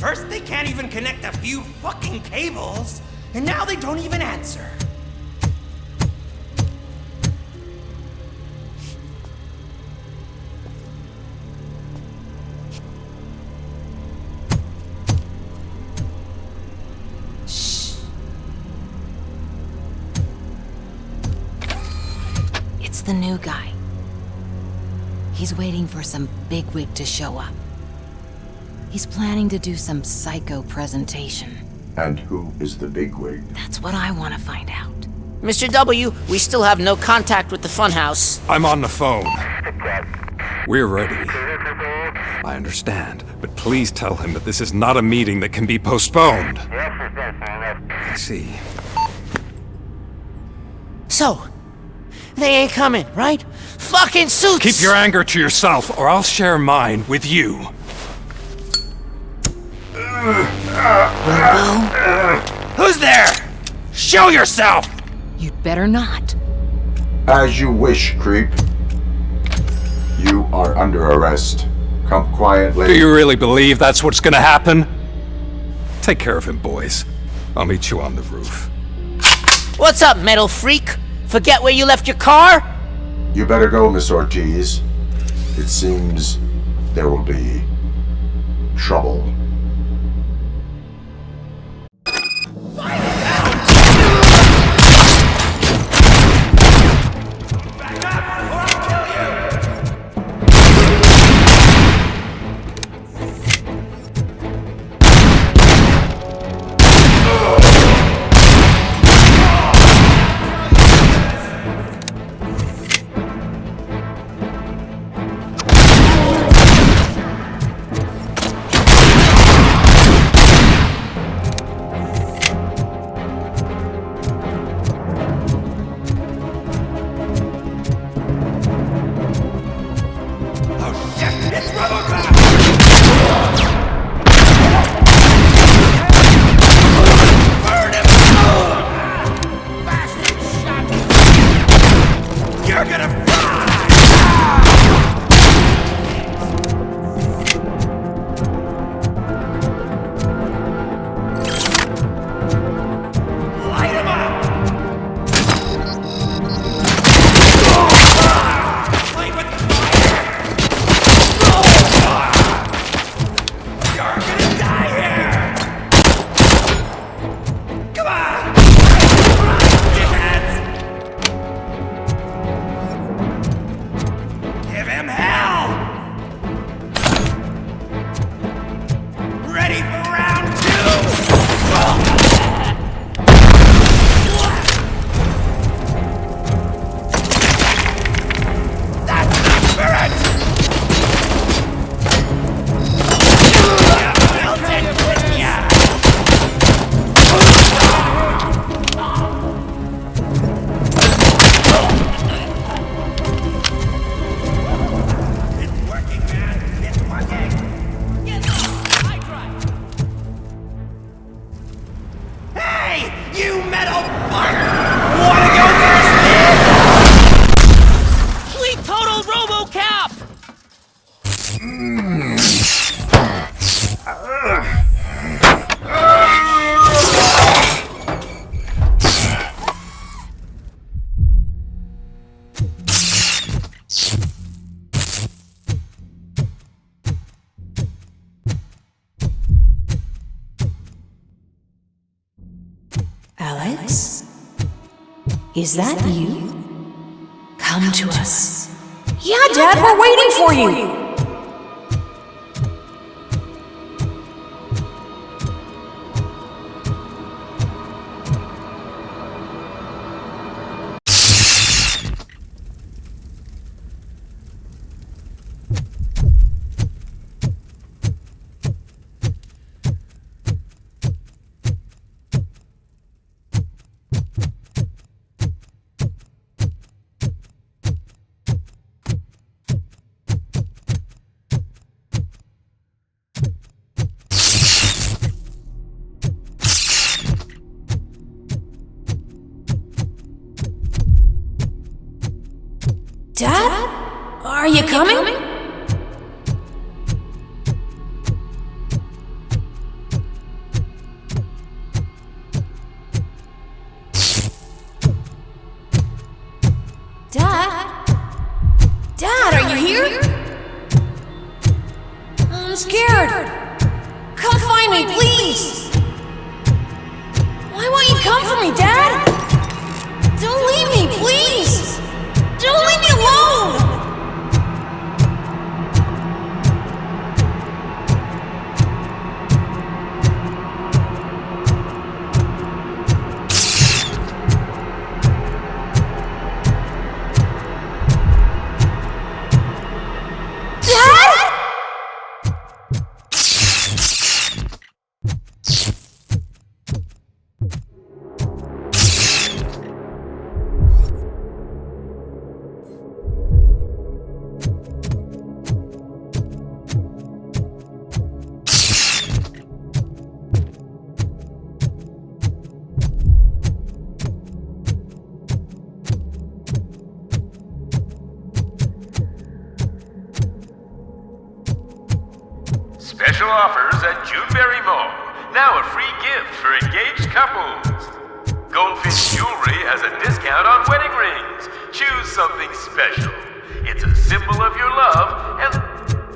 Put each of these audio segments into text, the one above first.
First, they can't even connect a few fucking cables, and now they don't even answer. Shh. It's the new guy. He's waiting for some bigwig to show up. He's planning to do some psycho presentation. And who is the bigwig? That's what I want to find out. Mr. W, we still have no contact with the funhouse. I'm on the phone. We're ready. I understand, but please tell him that this is not a meeting that can be postponed. I see. So, they ain't coming, right? Fucking suits! Keep your anger to yourself, or I'll share mine with you. Who's there? Show yourself! You'd better not. As you wish, creep. You are under arrest. Come quietly. Do you really believe that's what's gonna happen? Take care of him, boys. I'll meet you on the roof. What's up, metal freak? Forget where you left your car? You better go, Miss Ortiz. It seems there will be trouble. Is that you? Come to us. Yeah, Dad, we're waiting for you! Dad? Are you coming? Dad? Dad, are you here? I'm scared. Come find me, please. Why won't you come for me, Dad? Don't leave me, please. Don't leave me alone! Special offers at Juneberry Mall. Now a free gift for engaged couples. Goldfish Jewelry has a discount on wedding rings. Choose something special. It's a symbol of your love and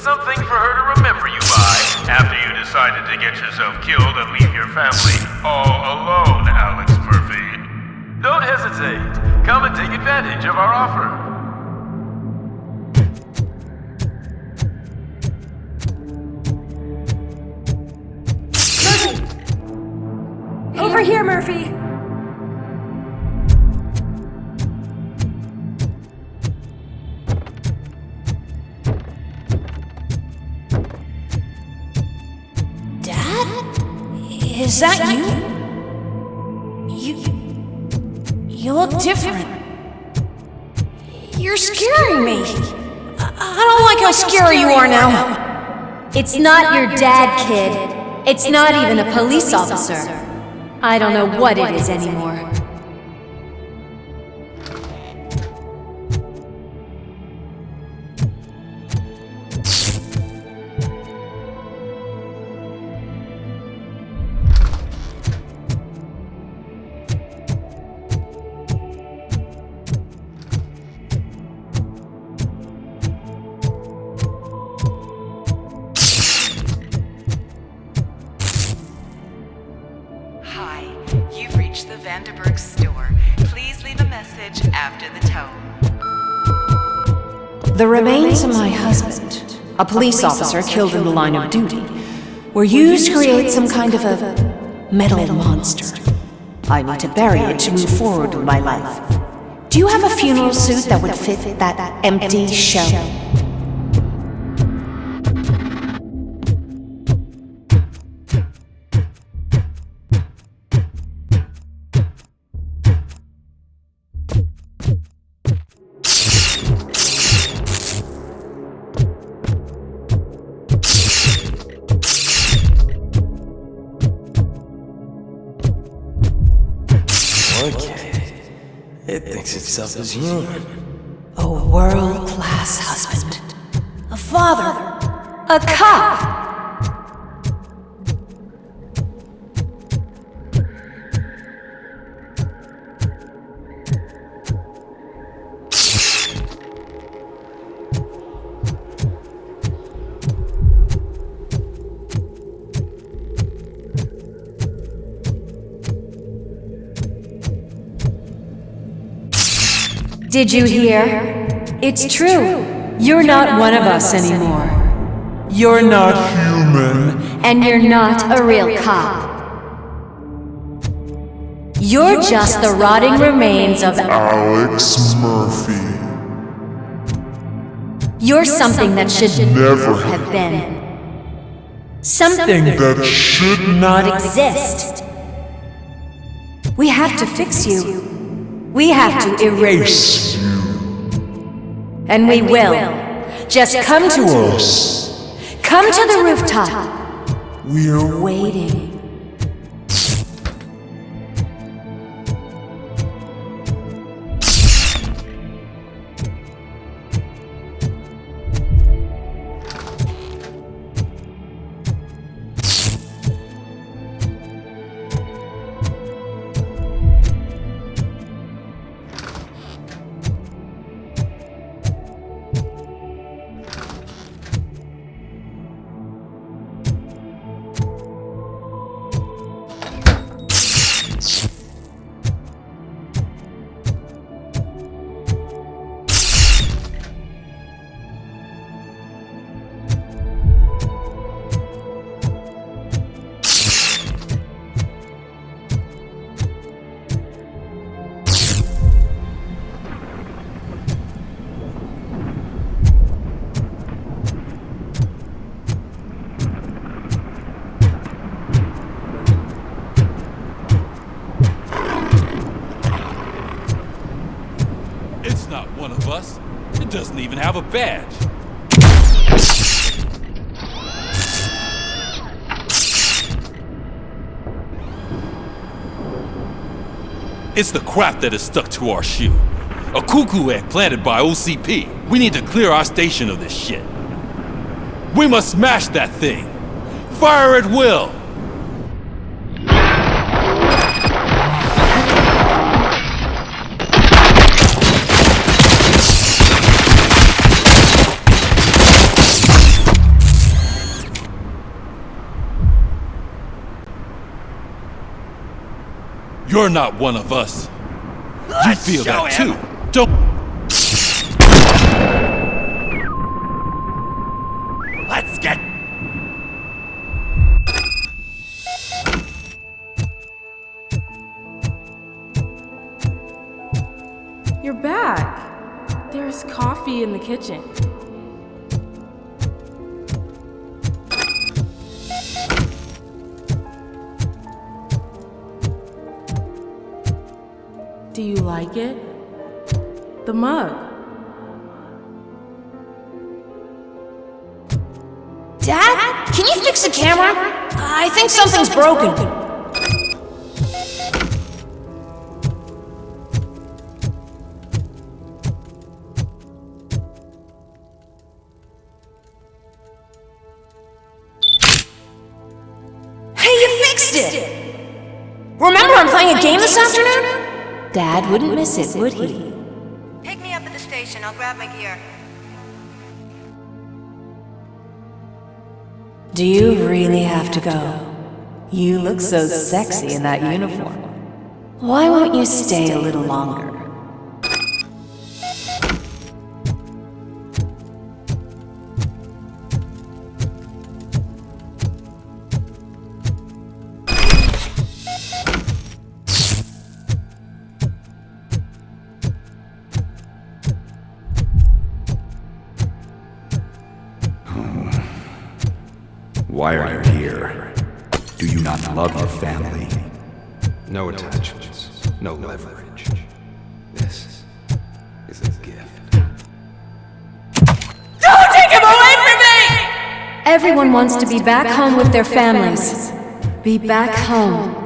something for her to remember you by after you decided to get yourself killed and leave your family all alone, Alex Merfy. Don't hesitate. Come and take advantage of our offer. Over here, Murphy! Dad? Is that you? You look different. You're scaring me. I don't like how scary you are now. It's not your dad, kid. It's not even a police officer. I don't know what it is anymore. The remains of my husband, a police officer killed in the line of duty, were used to create some kind of a metal monster. I need to bury it to move forward with my life. Do you have a funeral suit that would fit that empty shell? It thinks itself as human. A world-class husband. A father. A cop. Did you hear? It's true. You're not one of us anymore. You're not human. And you're not a real cop. You're just the rotting remains of Alex Merfy. You're something that should never have been. Something that should not exist. We have to fix you. We have to erase you. And we will. Just come to us. Come to the rooftop. We're Waiting. One of us. It doesn't even have a badge. It's the crap that is stuck to our shoe. A cuckoo egg planted by OCP. We need to clear our station of this shit. We must smash that thing. Fire at will. You're not one of us. You feel that too, don't... Let's get... You're back. There's coffee in the kitchen. Do you like it? The mug. Dad? Can you fix the camera? I think something's broken. Hey, you fixed it! Remember I'm playing a game this afternoon? Dad wouldn't miss it, would he? Pick me up at the station. I'll grab my gear. Do you really have to go? You look so sexy in that uniform. Why won't you stay a little longer? Why are you here? Do you not love your family? No attachments, no leverage. This is a gift. Don't take him away from me! Everyone wants to be back home with their families. Be back home.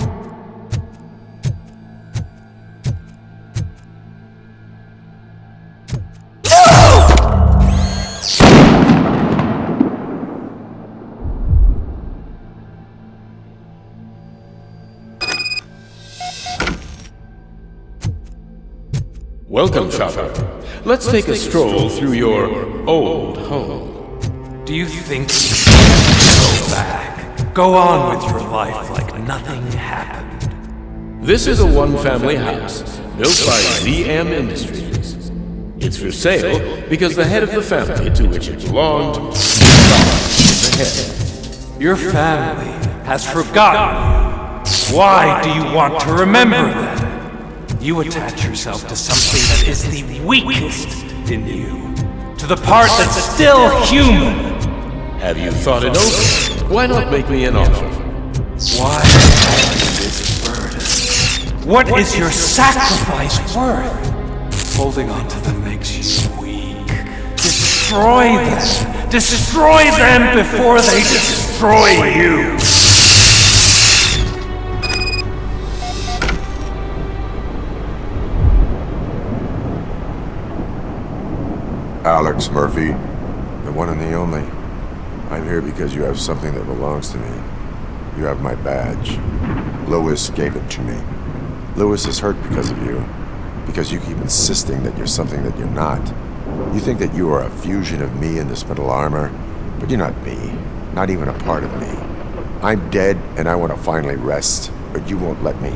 Welcome, Chopper. Let's take a stroll through your old home. Do you think you can go back? Go on with your life like nothing happened. This is a one-family house built by ZM Industries. It's for sale because the head of the family to which it belonged is gone in the head. Your family has forgotten you. Why do you want to remember them? You attach yourself to something that is the weakest in you, to the part that's still human. Have you thought it over? Why not make me an offer? Why this burden? What is your sacrifice worth? Holding on to them makes you weak. Destroy them! Destroy them before they destroy you! Alex Merfi, the one and the only. I'm here because you have something that belongs to me. You have my badge. Lewis gave it to me. Lewis is hurt because of you. Because you keep insisting that you're something that you're not. You think that you are a fusion of me in this metal armor, but you're not me. Not even a part of me. I'm dead and I want to finally rest, but you won't let me.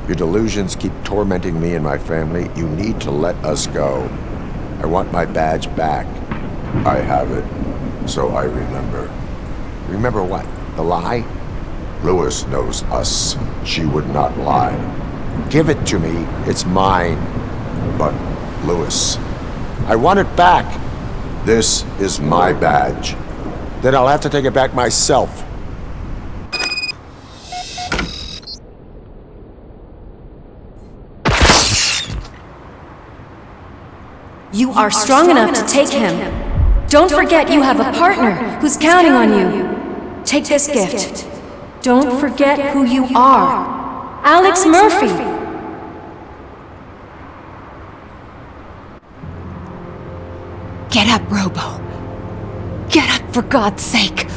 Your delusions keep tormenting me and my family. You need to let us go. I want my badge back. I have it, so I remember. Remember what? The lie? Lewis knows us. She would not lie. Give it to me. It's mine. But, Lewis, I want it back. This is my badge. Then I'll have to take it back myself. You are strong enough to take him. Don't forget you have a partner who's counting on you. Take this gift. Don't forget who you are. Alex Merfi. Get up, Robo. Get up, for God's sake.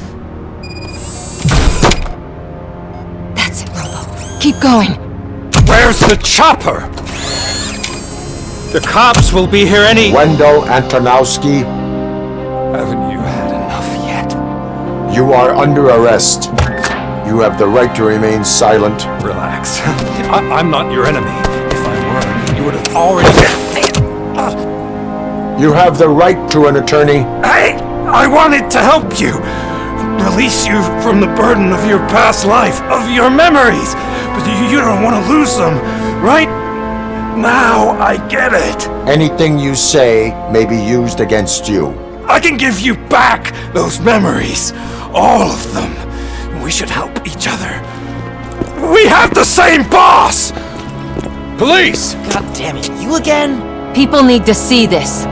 That's it, Robo. Keep going. Where's the chopper? The cops will be here any— Wendell Antonowski. Haven't you had enough yet? You are under arrest. You have the right to remain silent. Relax. I'm not your enemy. If I were, you would have already— You have the right to an attorney. I wanted to help you. Release you from the burden of your past life, of your memories. But you don't want to lose them, right? Now I get it. Anything you say may be used against you. I can give you back those memories. All of them. We should help each other. We have the same boss! Police! God damn it, you again? People need to see this.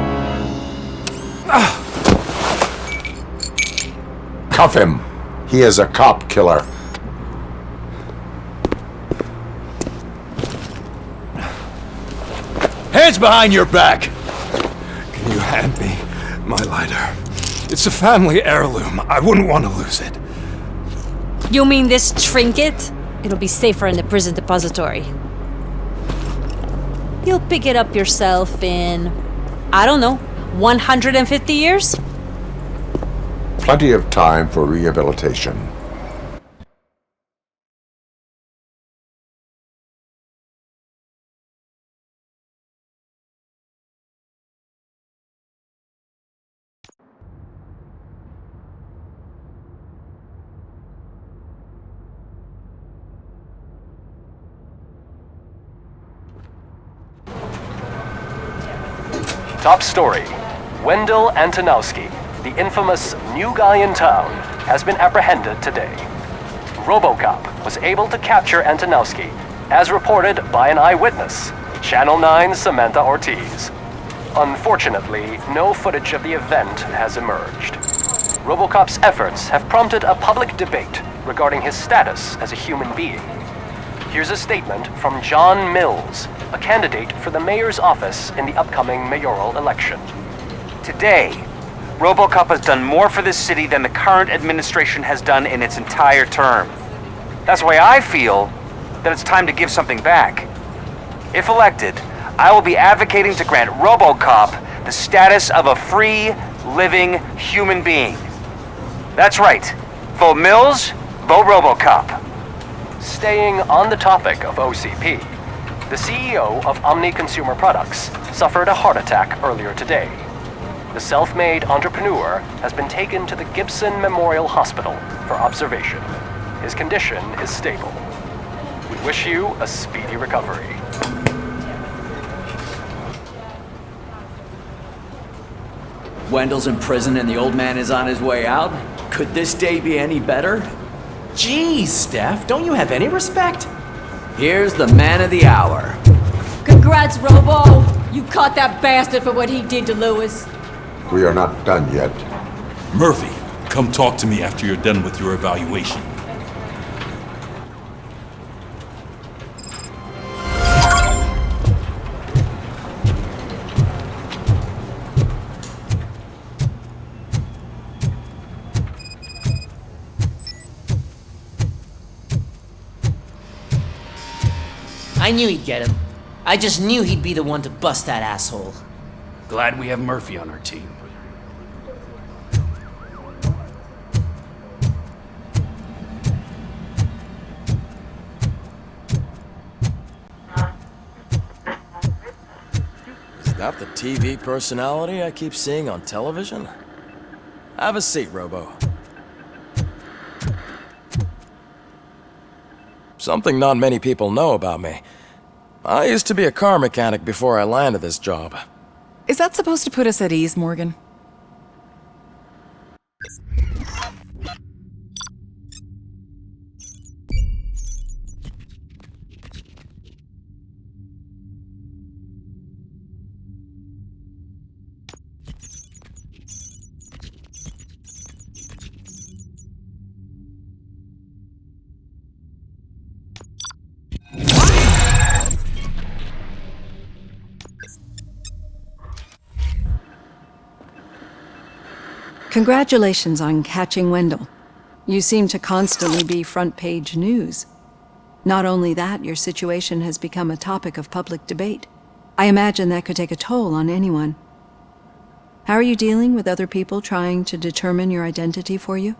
Cuff him. He is a cop killer. Hands behind your back! Can you hand me my lighter? It's a family heirloom. I wouldn't want to lose it. You mean this trinket? It'll be safer in the prison depository. You'll pick it up yourself in, I don't know, 150 years? Plenty of time for rehabilitation. Top story. Wendell Antonowski, the infamous new guy in town, has been apprehended today. RoboCop was able to capture Antonowski, as reported by an eyewitness, Channel 9's Samantha Ortiz. Unfortunately, no footage of the event has emerged. RoboCop's efforts have prompted a public debate regarding his status as a human being. Here's a statement from John Mills, a candidate for the mayor's office in the upcoming mayoral election. Today, RoboCop has done more for this city than the current administration has done in its entire term. That's why I feel that it's time to give something back. If elected, I will be advocating to grant RoboCop the status of a free, living human being. That's right. Vote Mills, vote RoboCop. Staying on the topic of OCP, The CEO of Omni Consumer Products suffered a heart attack earlier today. The self-made entrepreneur has been taken to the Gibson Memorial Hospital for observation. His condition is stable. We wish you a speedy recovery. Wendell's in prison and the old man is on his way out? Could this day be any better? Jeez, Steph, don't you have any respect? Here's the man of the hour. Congrats, Robo! You caught that bastard for what he did to Lewis. We are not done yet. Murphy, come talk to me after you're done with your evaluation. I knew he'd get him. I just knew he'd be the one to bust that asshole. Glad we have Murphy on our team. Is that the TV personality I keep seeing on television? Have a seat, Robo. Something not many people know about me. I used to be a car mechanic before I landed this job. Is that supposed to put us at ease, Morgan? Congratulations on catching Wendell. You seem to constantly be front-page news. Not only that, your situation has become a topic of public debate. I imagine that could take a toll on anyone. How are you dealing with other people trying to determine your identity for you?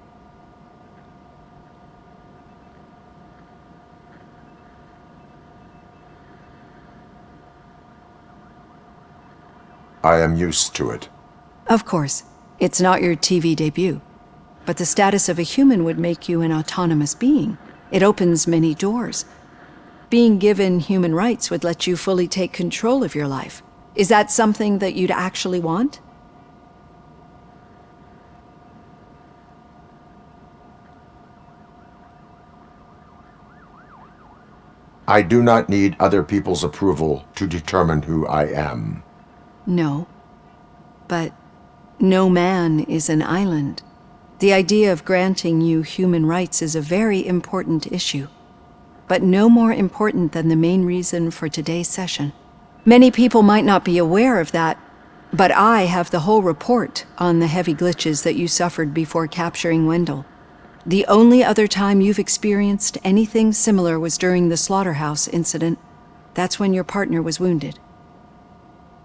I am used to it. Of course. It's not your TV debut. But the status of a human would make you an autonomous being. It opens many doors. Being given human rights would let you fully take control of your life. Is that something that you'd actually want? I do not need other people's approval to determine who I am. No. But no man is an island. The idea of granting you human rights is a very important issue, but no more important than the main reason for today's session. Many people might not be aware of that, but I have the whole report on the heavy glitches that you suffered before capturing Wendell. The only other time you've experienced anything similar was during the slaughterhouse incident. That's when your partner was wounded.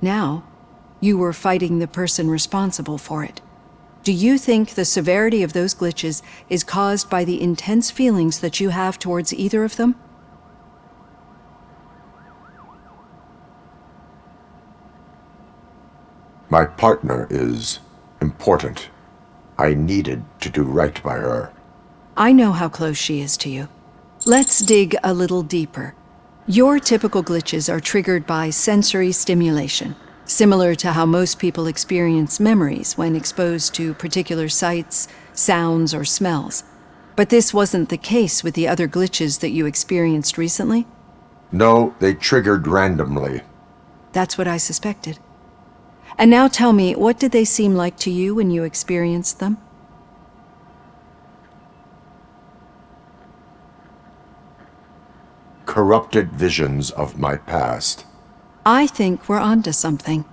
Now, you were fighting the person responsible for it. Do you think the severity of those glitches is caused by the intense feelings that you have towards either of them? My partner is important. I needed to do right by her. I know how close she is to you. Let's dig a little deeper. Your typical glitches are triggered by sensory stimulation, similar to how most people experience memories when exposed to particular sights, sounds, or smells. But this wasn't the case with the other glitches that you experienced recently? No, they triggered randomly. That's what I suspected. And now tell me, what did they seem like to you when you experienced them? Corrupted visions of my past. I think we're onto something.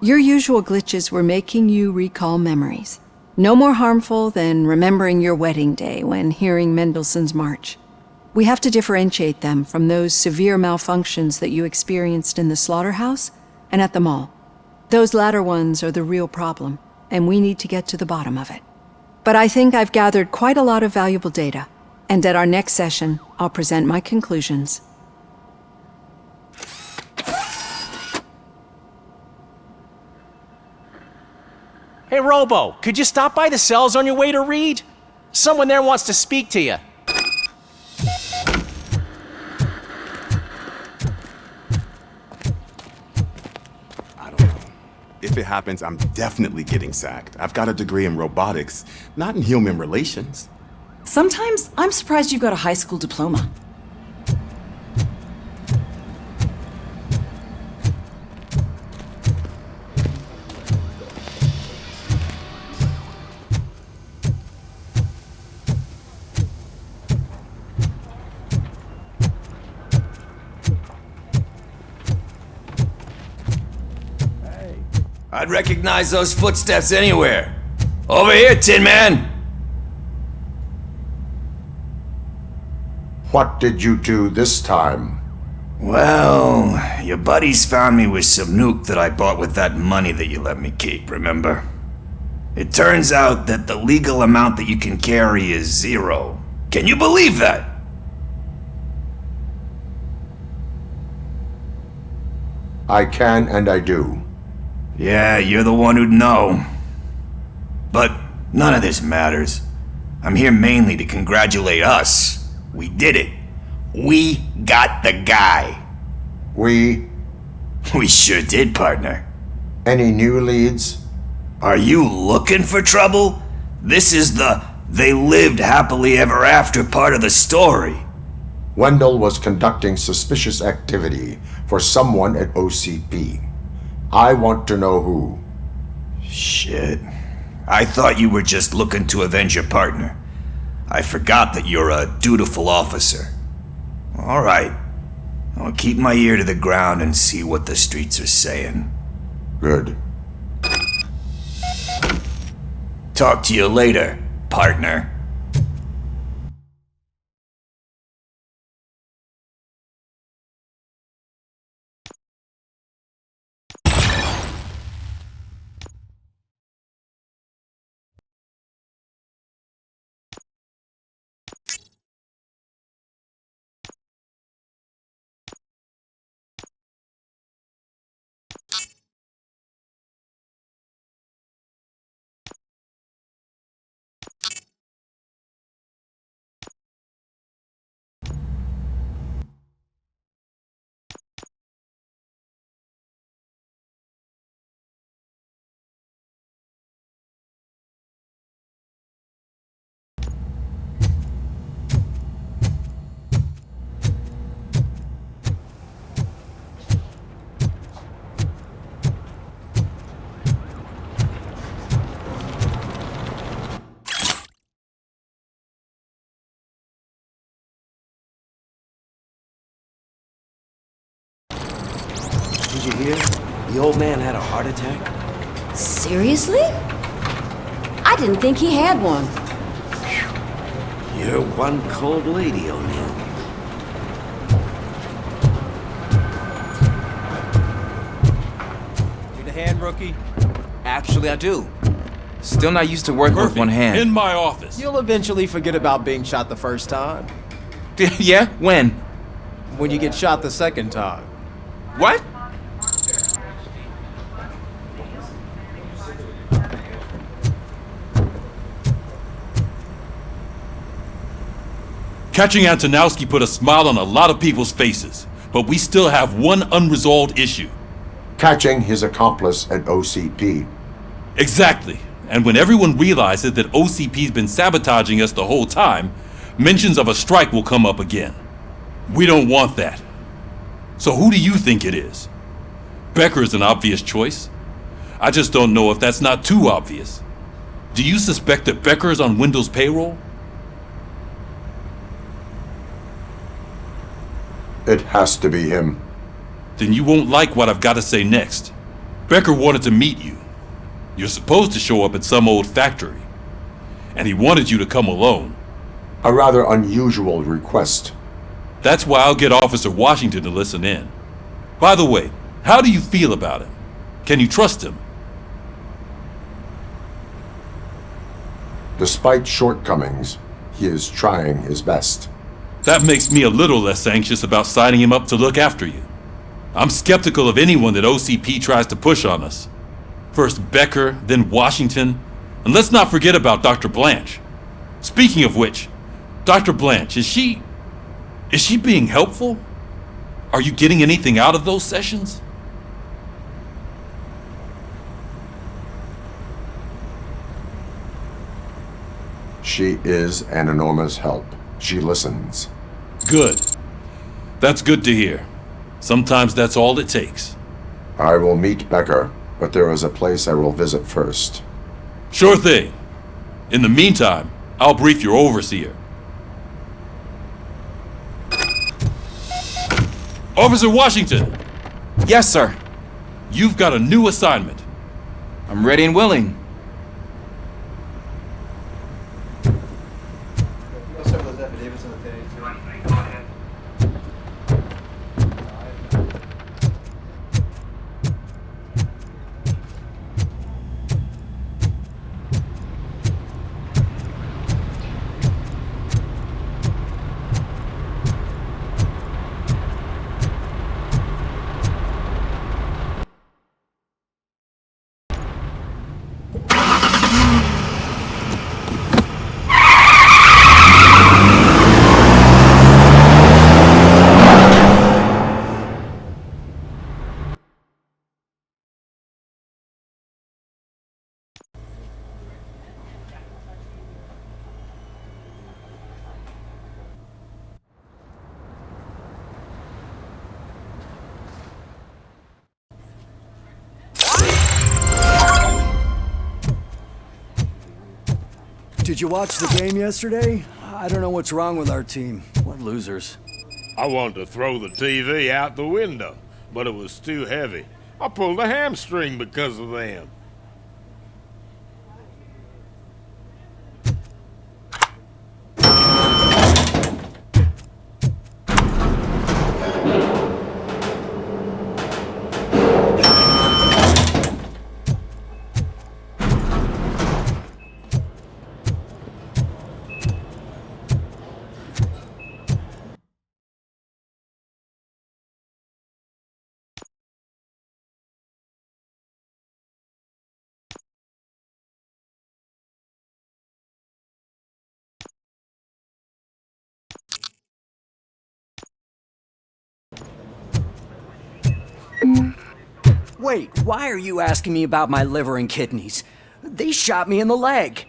Your usual glitches were making you recall memories. No more harmful than remembering your wedding day when hearing Mendelssohn's March. We have to differentiate them from those severe malfunctions that you experienced in the slaughterhouse and at the mall. Those latter ones are the real problem, and we need to get to the bottom of it. But I think I've gathered quite a lot of valuable data, and at our next session, I'll present my conclusions. Hey, Robo, could you stop by the cells on your way to read? Someone there wants to speak to you. If it happens, I'm definitely getting sacked. I've got a degree in robotics, not in human relations. Sometimes I'm surprised you've got a high school diploma. I'd recognize those footsteps anywhere. Over here, Tin Man! What did you do this time? Well, your buddies found me with some nuke that I bought with that money that you let me keep, remember? It turns out that the legal amount that you can carry is 0. Can you believe that? I can and I do. Yeah, you're the one who'd know. But none of this matters. I'm here mainly to congratulate us. We did it. We got the guy. We sure did, partner. Any new leads? Are you looking for trouble? This is the they lived happily ever after part of the story. Wendell was conducting suspicious activity for someone at OCP. I want to know who. Shit. I thought you were just looking to avenge your partner. I forgot that you're a dutiful officer. All right. I'll keep my ear to the ground and see what the streets are saying. Good. Talk to you later, partner. Did you hear? The old man had a heart attack. Seriously? I didn't think he had one. You're one cold lady, O'Neill. Need a hand, rookie? Actually, I do. Still not used to working with one hand. In my office. You'll eventually forget about being shot the first time. Yeah? When? When you get shot the second time. What? Catching Antonowski put a smile on a lot of people's faces, but we still have one unresolved issue. Catching his accomplice at OCP. Exactly. And when everyone realizes that OCP's been sabotaging us the whole time, mentions of a strike will come up again. We don't want that. So who do you think it is? Becker is an obvious choice. I just don't know if that's not too obvious. Do you suspect that Becker is on Wendell's payroll? It has to be him. Then you won't like what I've got to say next. Becker wanted to meet you. You're supposed to show up at some old factory. And he wanted you to come alone. A rather unusual request. That's why I'll get Officer Washington to listen in. By the way, how do you feel about him? Can you trust him? Despite shortcomings, he is trying his best. That makes me a little less anxious about signing him up to look after you. I'm skeptical of anyone that OCP tries to push on us. First Becker, then Washington. And let's not forget about Dr. Blanche. Speaking of which, Dr. Blanche, is she being helpful? Are you getting anything out of those sessions? She is an enormous help. She listens. Good. That's good to hear. Sometimes that's all it takes. I will meet Becker, but there is a place I will visit first. Sure thing. In the meantime, I'll brief your overseer. Officer Washington! Yes, sir. You've got a new assignment. I'm ready and willing. Did you watch the game yesterday? I don't know what's wrong with our team. What losers. I wanted to throw the TV out the window, but it was too heavy. I pulled a hamstring because of them. Wait, why are you asking me about my liver and kidneys? They shot me in the leg.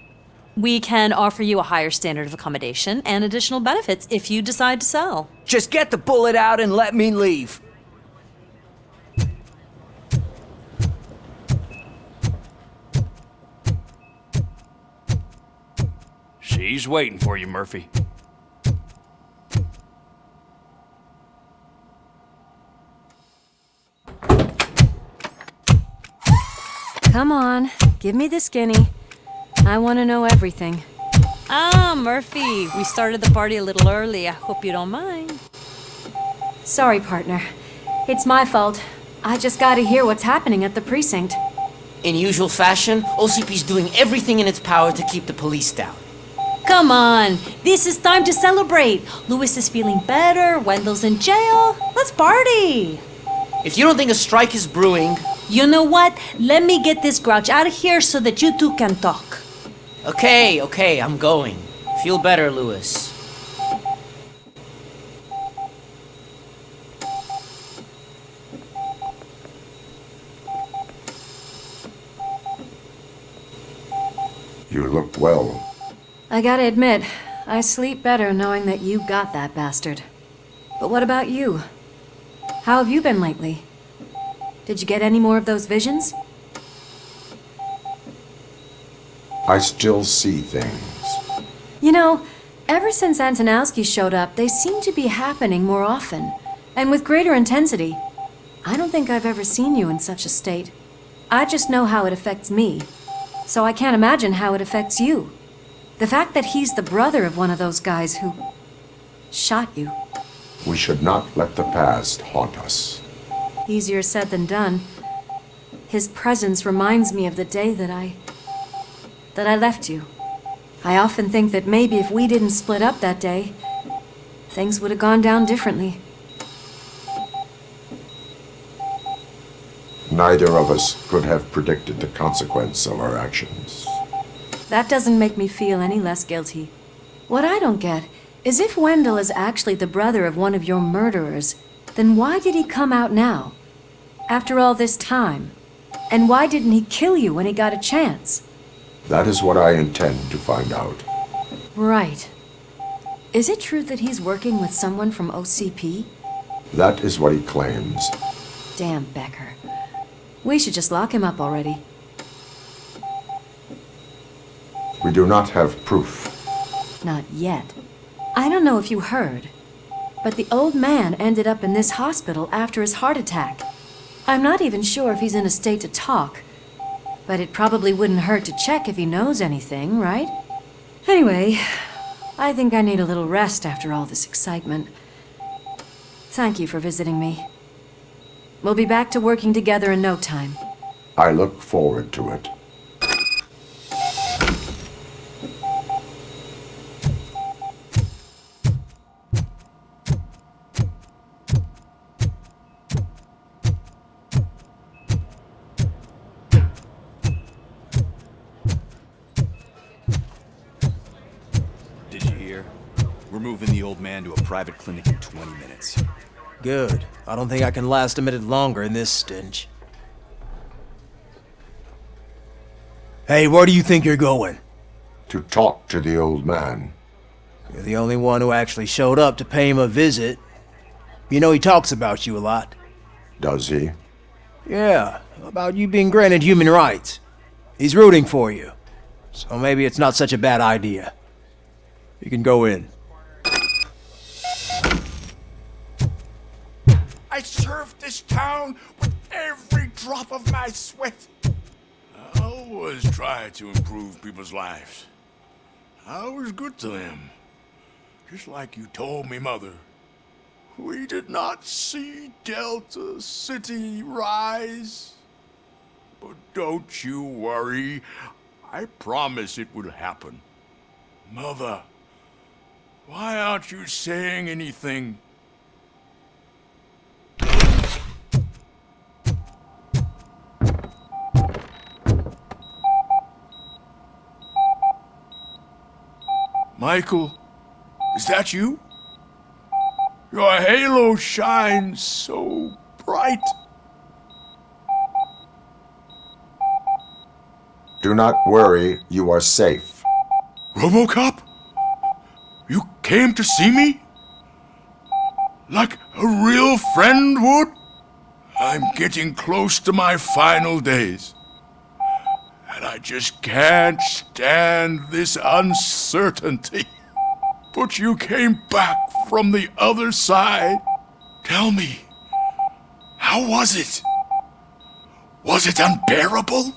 We can offer you a higher standard of accommodation and additional benefits if you decide to sell. Just get the bullet out and let me leave. She's waiting for you, Murphy. Come on, give me the skinny. I want to know everything. Ah, Murphy, we started the party a little early. I hope you don't mind. Sorry, partner. It's my fault. I just gotta hear what's happening at the precinct. In usual fashion, OCP's doing everything in its power to keep the police down. Come on, this is time to celebrate. Louis is feeling better, Wendell's in jail. Let's party. If you don't think a strike is brewing... You know what? Let me get this grouch out of here so that you two can talk. Okay, I'm going. Feel better, Louis. You look well. I gotta admit, I sleep better knowing that you got that bastard. But what about you? How have you been lately? Did you get any more of those visions? I still see things. You know, ever since Antonowski showed up, they seem to be happening more often, and with greater intensity. I don't think I've ever seen you in such a state. I just know how it affects me, so I can't imagine how it affects you. The fact that he's the brother of one of those guys who shot you. We should not let the past haunt us. Easier said than done. His presence reminds me of the day that I left you. I often think that maybe if we didn't split up that day, things would have gone down differently. Neither of us could have predicted the consequence of our actions. That doesn't make me feel any less guilty. What I don't get is if Wendell is actually the brother of one of your murderers, then why did he come out now? After all this time? And why didn't he kill you when he got a chance? That is what I intend to find out. Right. Is it true that he's working with someone from OCP? That is what he claims. Damn Becker. We should just lock him up already. We do not have proof. Not yet. I don't know if you heard, but the old man ended up in this hospital after his heart attack. I'm not even sure if he's in a state to talk, but it probably wouldn't hurt to check if he knows anything, right? Anyway, I think I need a little rest after all this excitement. Thank you for visiting me. We'll be back to working together in no time. I look forward to it. Did you hear? We're moving the old man to a private clinic in 20 minutes. Good. I don't think I can last a minute longer in this stench. Hey, where do you think you're going? To talk to the old man. You're the only one who actually showed up to pay him a visit. You know he talks about you a lot. Does he? Yeah, about you being granted human rights. He's rooting for you. So maybe it's not such a bad idea. You can go in. I served this town with every drop of my sweat. I always try to improve people's lives. I was good to them. Just like you told me, Mother. We did not see Delta City rise. But don't you worry. I promise it will happen. Mother, why aren't you saying anything? Michael, is that you? Your halo shines so bright. Do not worry, you are safe. RoboCop? You came to see me? Like a real friend would? I'm getting close to my final days. And I just can't stand this uncertainty. But you came back from the other side. Tell me, how was it? Was it unbearable?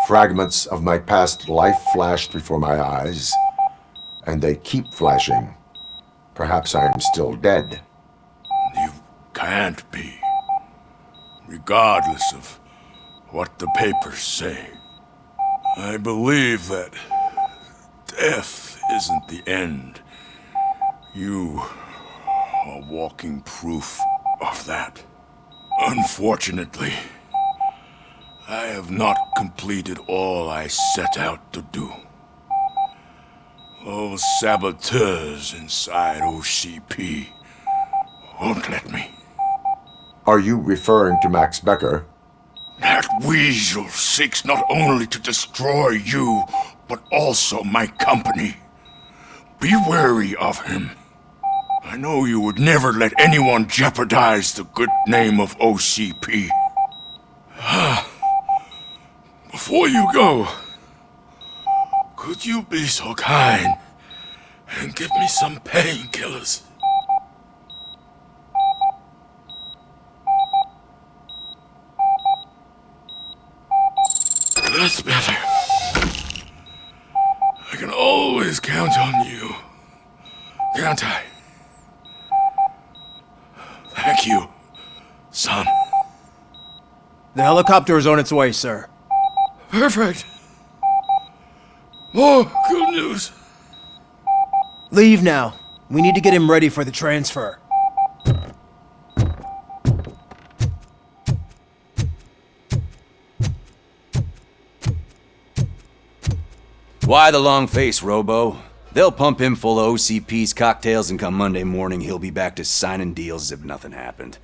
Fragments of my past life flashed before my eyes, and they keep flashing. Perhaps I am still dead. You can't be. Regardless of what the papers say. I believe that death isn't the end. You are walking proof of that. Unfortunately, I have not completed all I set out to do. Those saboteurs inside OCP won't let me. Are you referring to Max Becker? That weasel seeks not only to destroy you, but also my company. Be wary of him. I know you would never let anyone jeopardize the good name of OCP. Before you go, could you be so kind and give me some painkillers? That's better. I can always count on you, can't I? Thank you, son. The helicopter is on its way, sir. Perfect. More good news. Leave now. We need to get him ready for the transfer. Why the long face, Robo? They'll pump him full of OCP's cocktails, and come Monday morning he'll be back to signing deals as if nothing happened.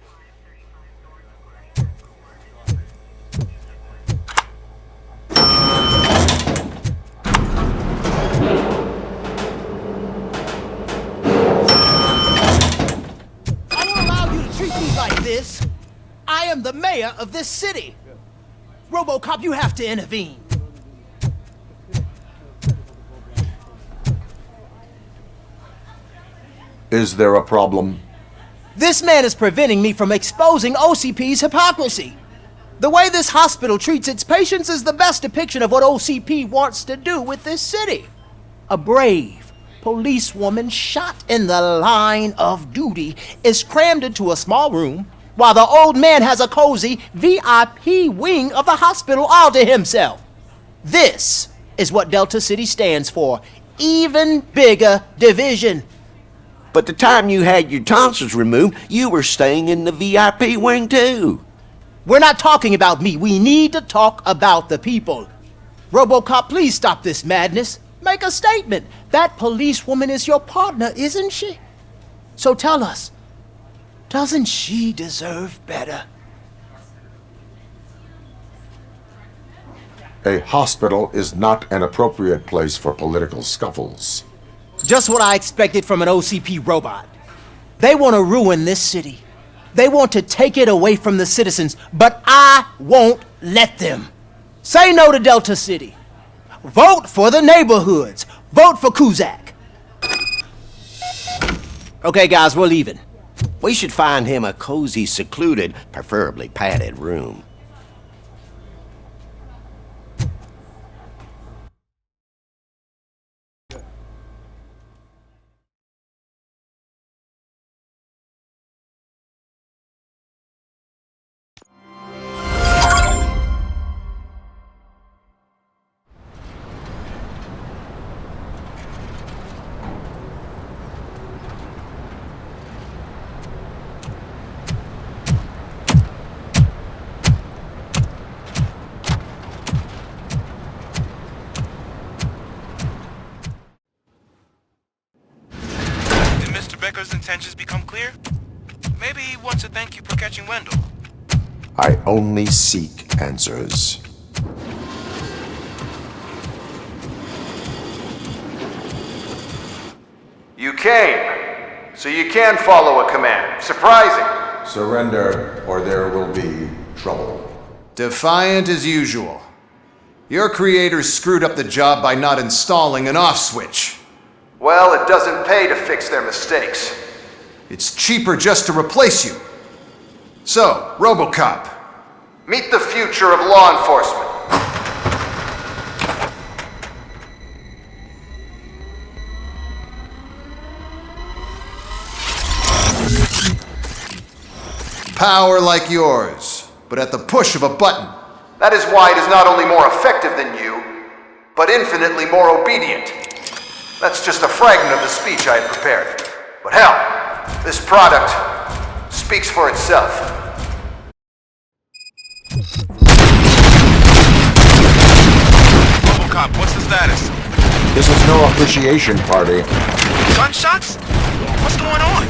I don't allow you to treat me like this. I am the mayor of this city. RoboCop, you have to intervene. Is there a problem? This man is preventing me from exposing OCP's hypocrisy. The way this hospital treats its patients is the best depiction of what OCP wants to do with this city. A brave policewoman shot in the line of duty is crammed into a small room, while the old man has a cozy VIP wing of the hospital all to himself. This is what Delta City stands for. Even bigger division. But the time you had your tonsils removed, you were staying in the VIP wing too. We're not talking about me. We need to talk about the people. RoboCop, please stop this madness. Make a statement. That policewoman is your partner, isn't she? So tell us, doesn't she deserve better? A hospital is not an appropriate place for political scuffles. Just what I expected from an OCP robot. They want to ruin this city. They want to take it away from the citizens, but I won't let them. Say no to Delta City. Vote for the neighborhoods. Vote for Kuzak. Okay, guys, we're leaving. We should find him a cozy, secluded, preferably padded room. Becker's intentions become clear? Maybe he wants to thank you for catching Wendell. I only seek answers. You came, so you can follow a command. Surprising. Surrender, or there will be trouble. Defiant as usual. Your creators screwed up the job by not installing an off switch. Well, it doesn't pay to fix their mistakes. It's cheaper just to replace you. So, RoboCop, meet the future of law enforcement. Power like yours, but at the push of a button. That is why it is not only more effective than you, but infinitely more obedient. That's just a fragment of the speech I had prepared. But hell, this product speaks for itself. RoboCop, what's the status? This is no appreciation party. Gunshots? What's going on?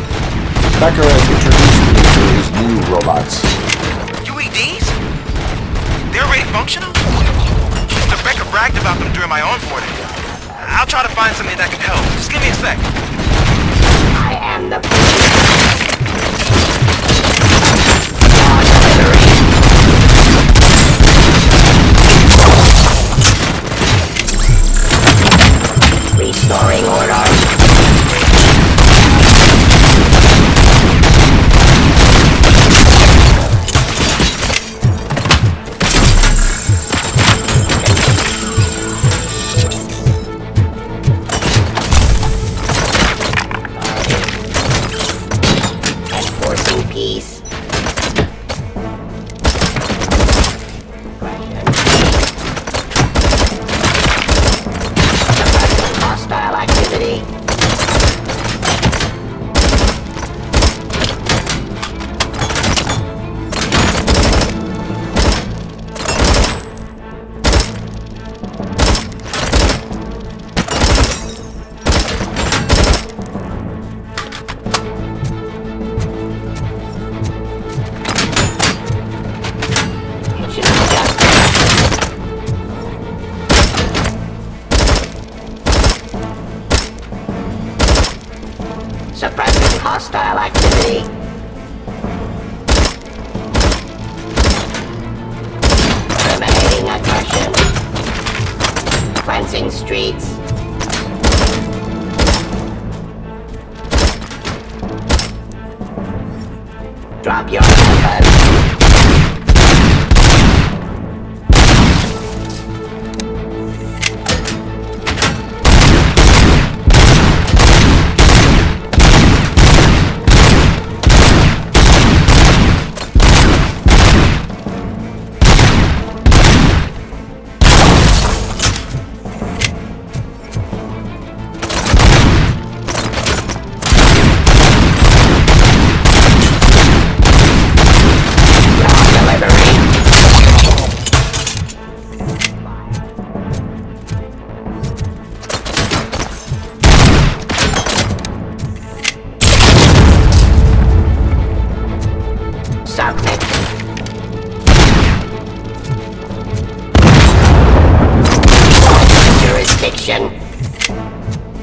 Becker has introduced me to his new robots. UEDs? They're already functional? Mr. Becker bragged about them during my onboarding. I'll try to find something that can help. Just give me a sec. I am the restoring order. Peace. Hostile activity. Suppressing hostile activity. Eliminating aggression. Cleansing streets. Drop your weapons.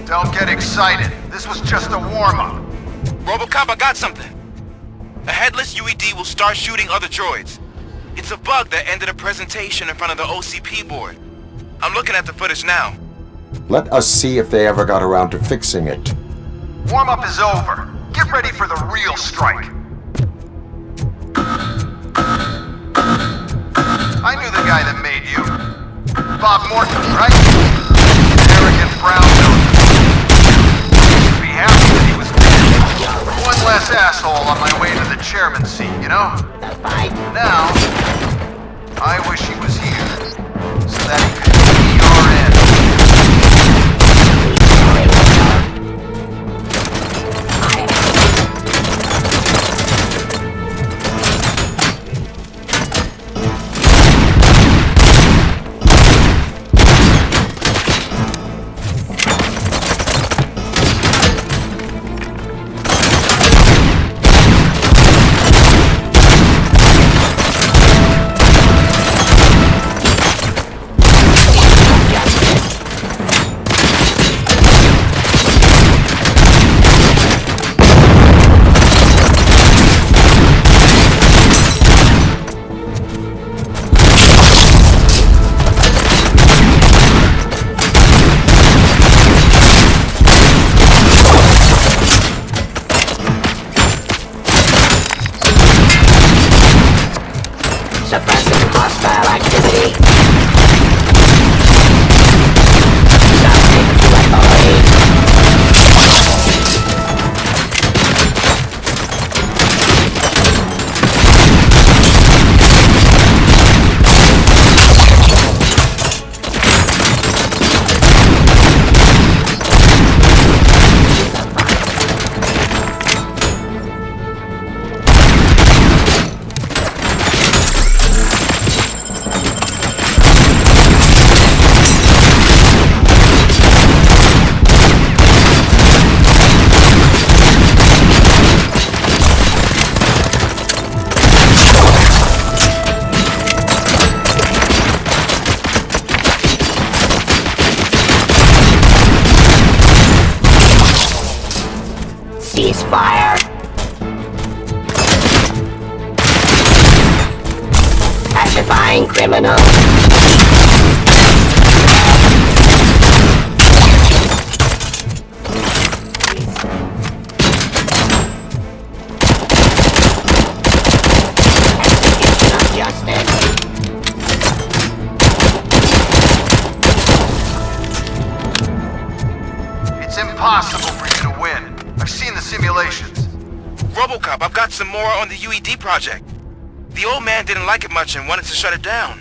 Don't get excited. This was just a warm-up. RoboCop, I got something. A headless UED will start shooting other droids. It's a bug that ended a presentation in front of the OCP board. I'm looking at the footage now. Let us see if they ever got around to fixing it. Warm-up is over. Get ready for the real strike. I knew the guy that made you. Bob Morton, right? Arrogant brown nose. Should be happy that he was dead. One less asshole on my way to the chairman's seat, you know? Now, I wish he was here, so that he could see your end. Suppressing hostile activity. Subject to authority. Ceasefire. Pacifying criminals. Execution of justice. It's impossible for you to win. I've seen the simulations. RoboCop, I've got some more on the UED project. The old man didn't like it much and wanted to shut it down.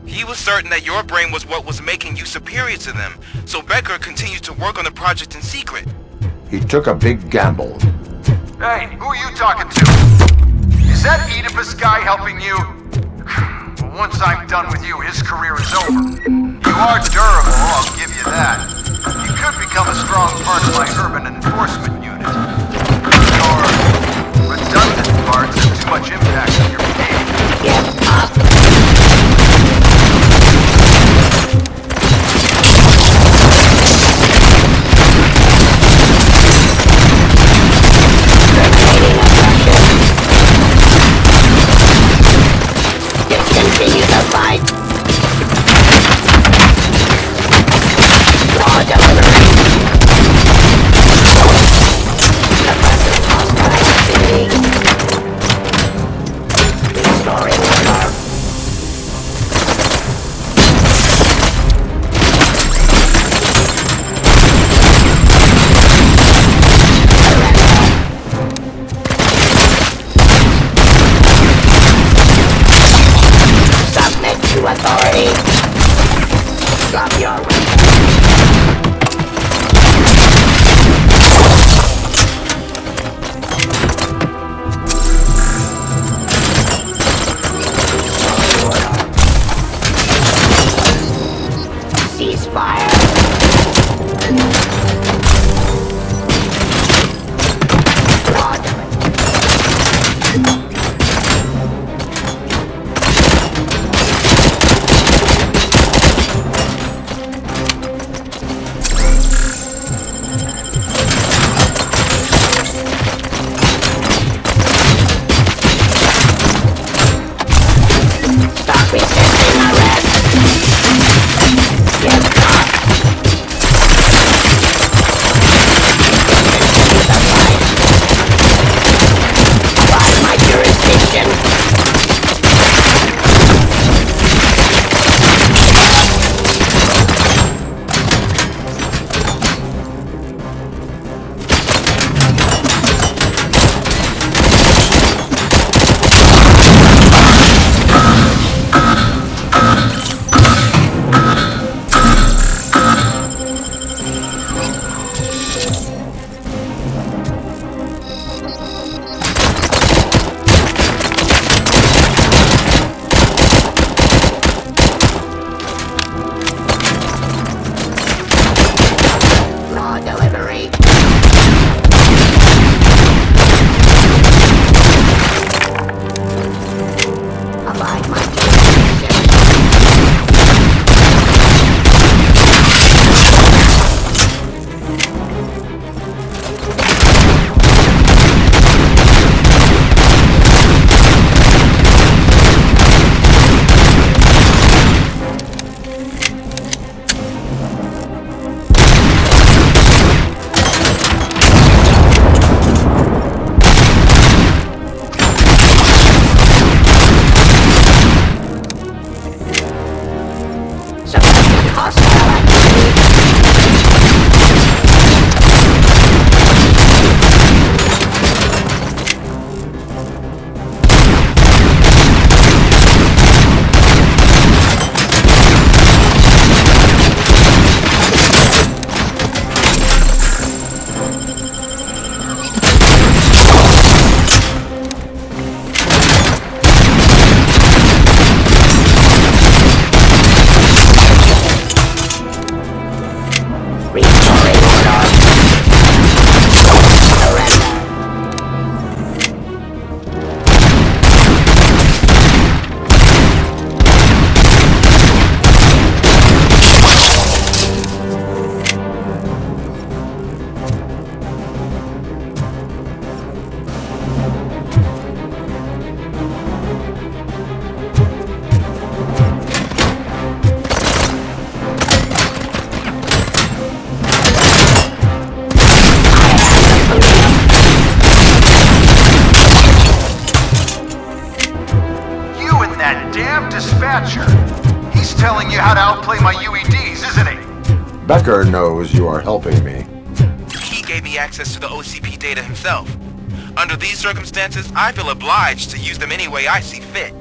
He was certain that your brain was what was making you superior to them, so Becker continued to work on the project in secret. He took a big gamble. Hey, who are you talking to? Is that Oedipus guy helping you? Once I'm done with you, his career is over. You are durable, I'll give you that. You could become a strong part of my urban enforcement unit. Your redundant parts have too much impact on your behavior. Get up. dispatcher. He's telling you how to outplay my UEDs, isn't he? Becker knows you are helping me. He gave me access to the OCP data himself. Under these circumstances, I feel obliged to use them any way I see fit.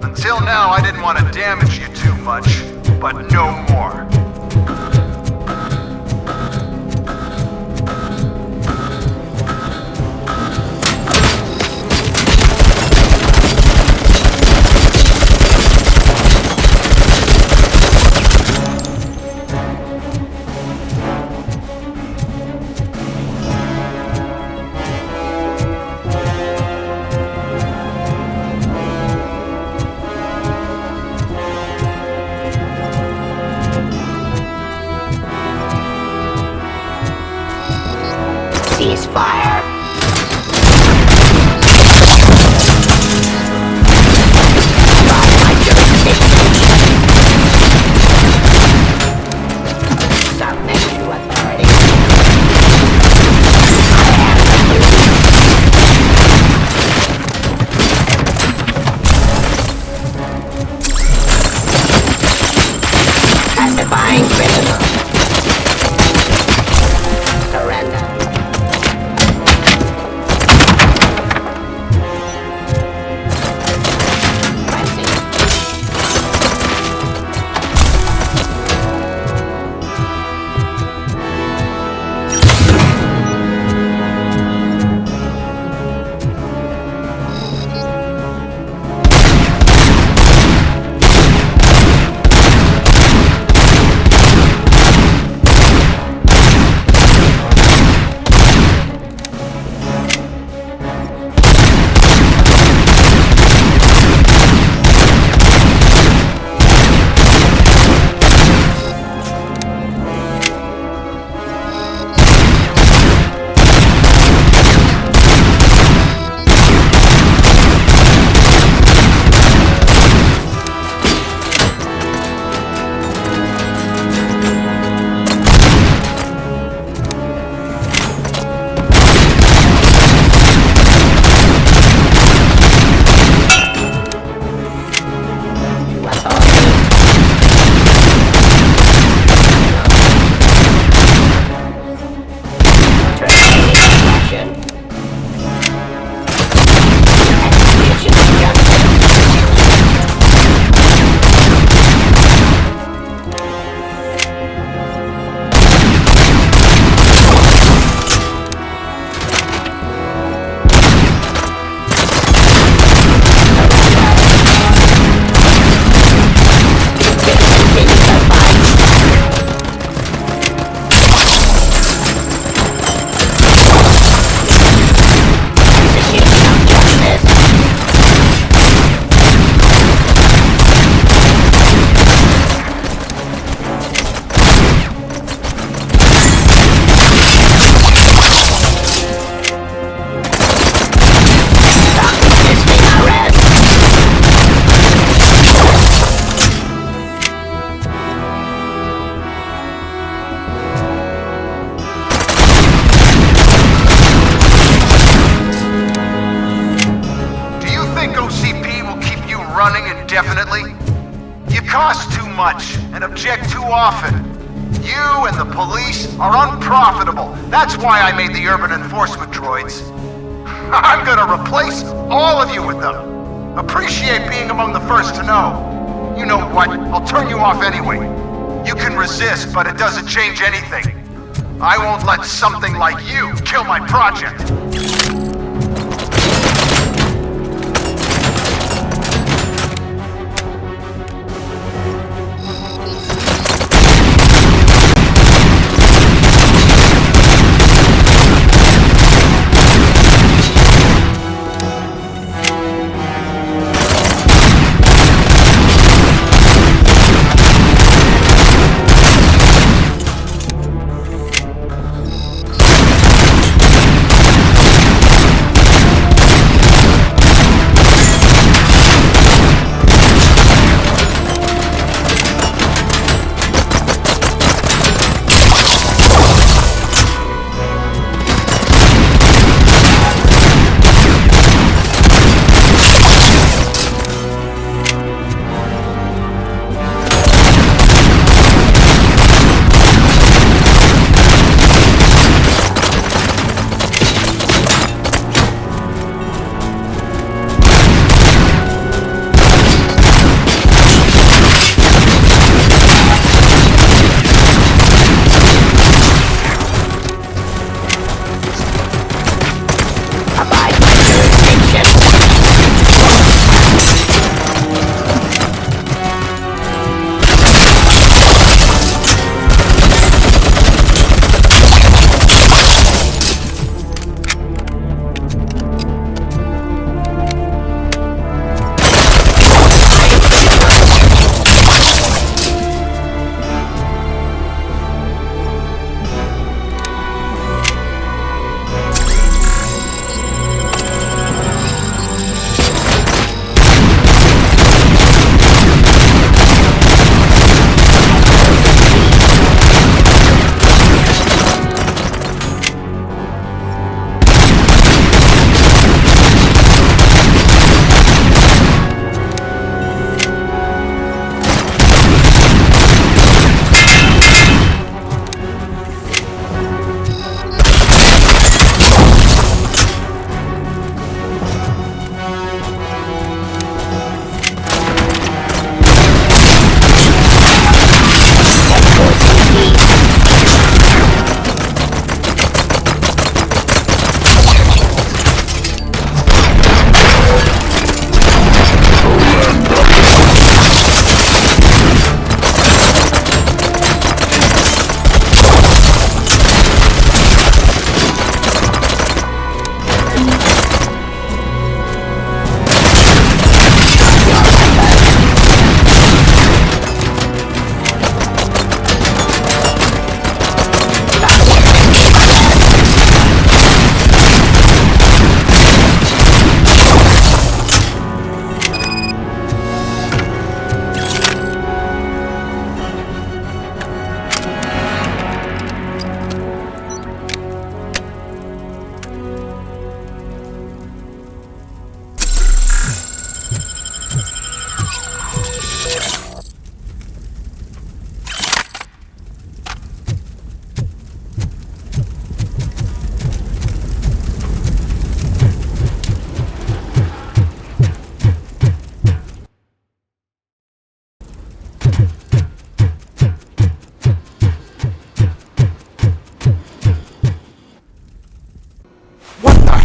Until now, I didn't want to damage you too much, but no more. Ceasefire. By my jurisdiction. Submit to authority. I am the police. Pacifying criminal. Surrender. Object too often. You and the police are unprofitable. That's why I made the urban enforcement droids. I'm gonna replace all of you with them. Appreciate being among the first to know. You know what? I'll turn you off anyway. You can resist, but it doesn't change anything. I won't let something like you kill my project.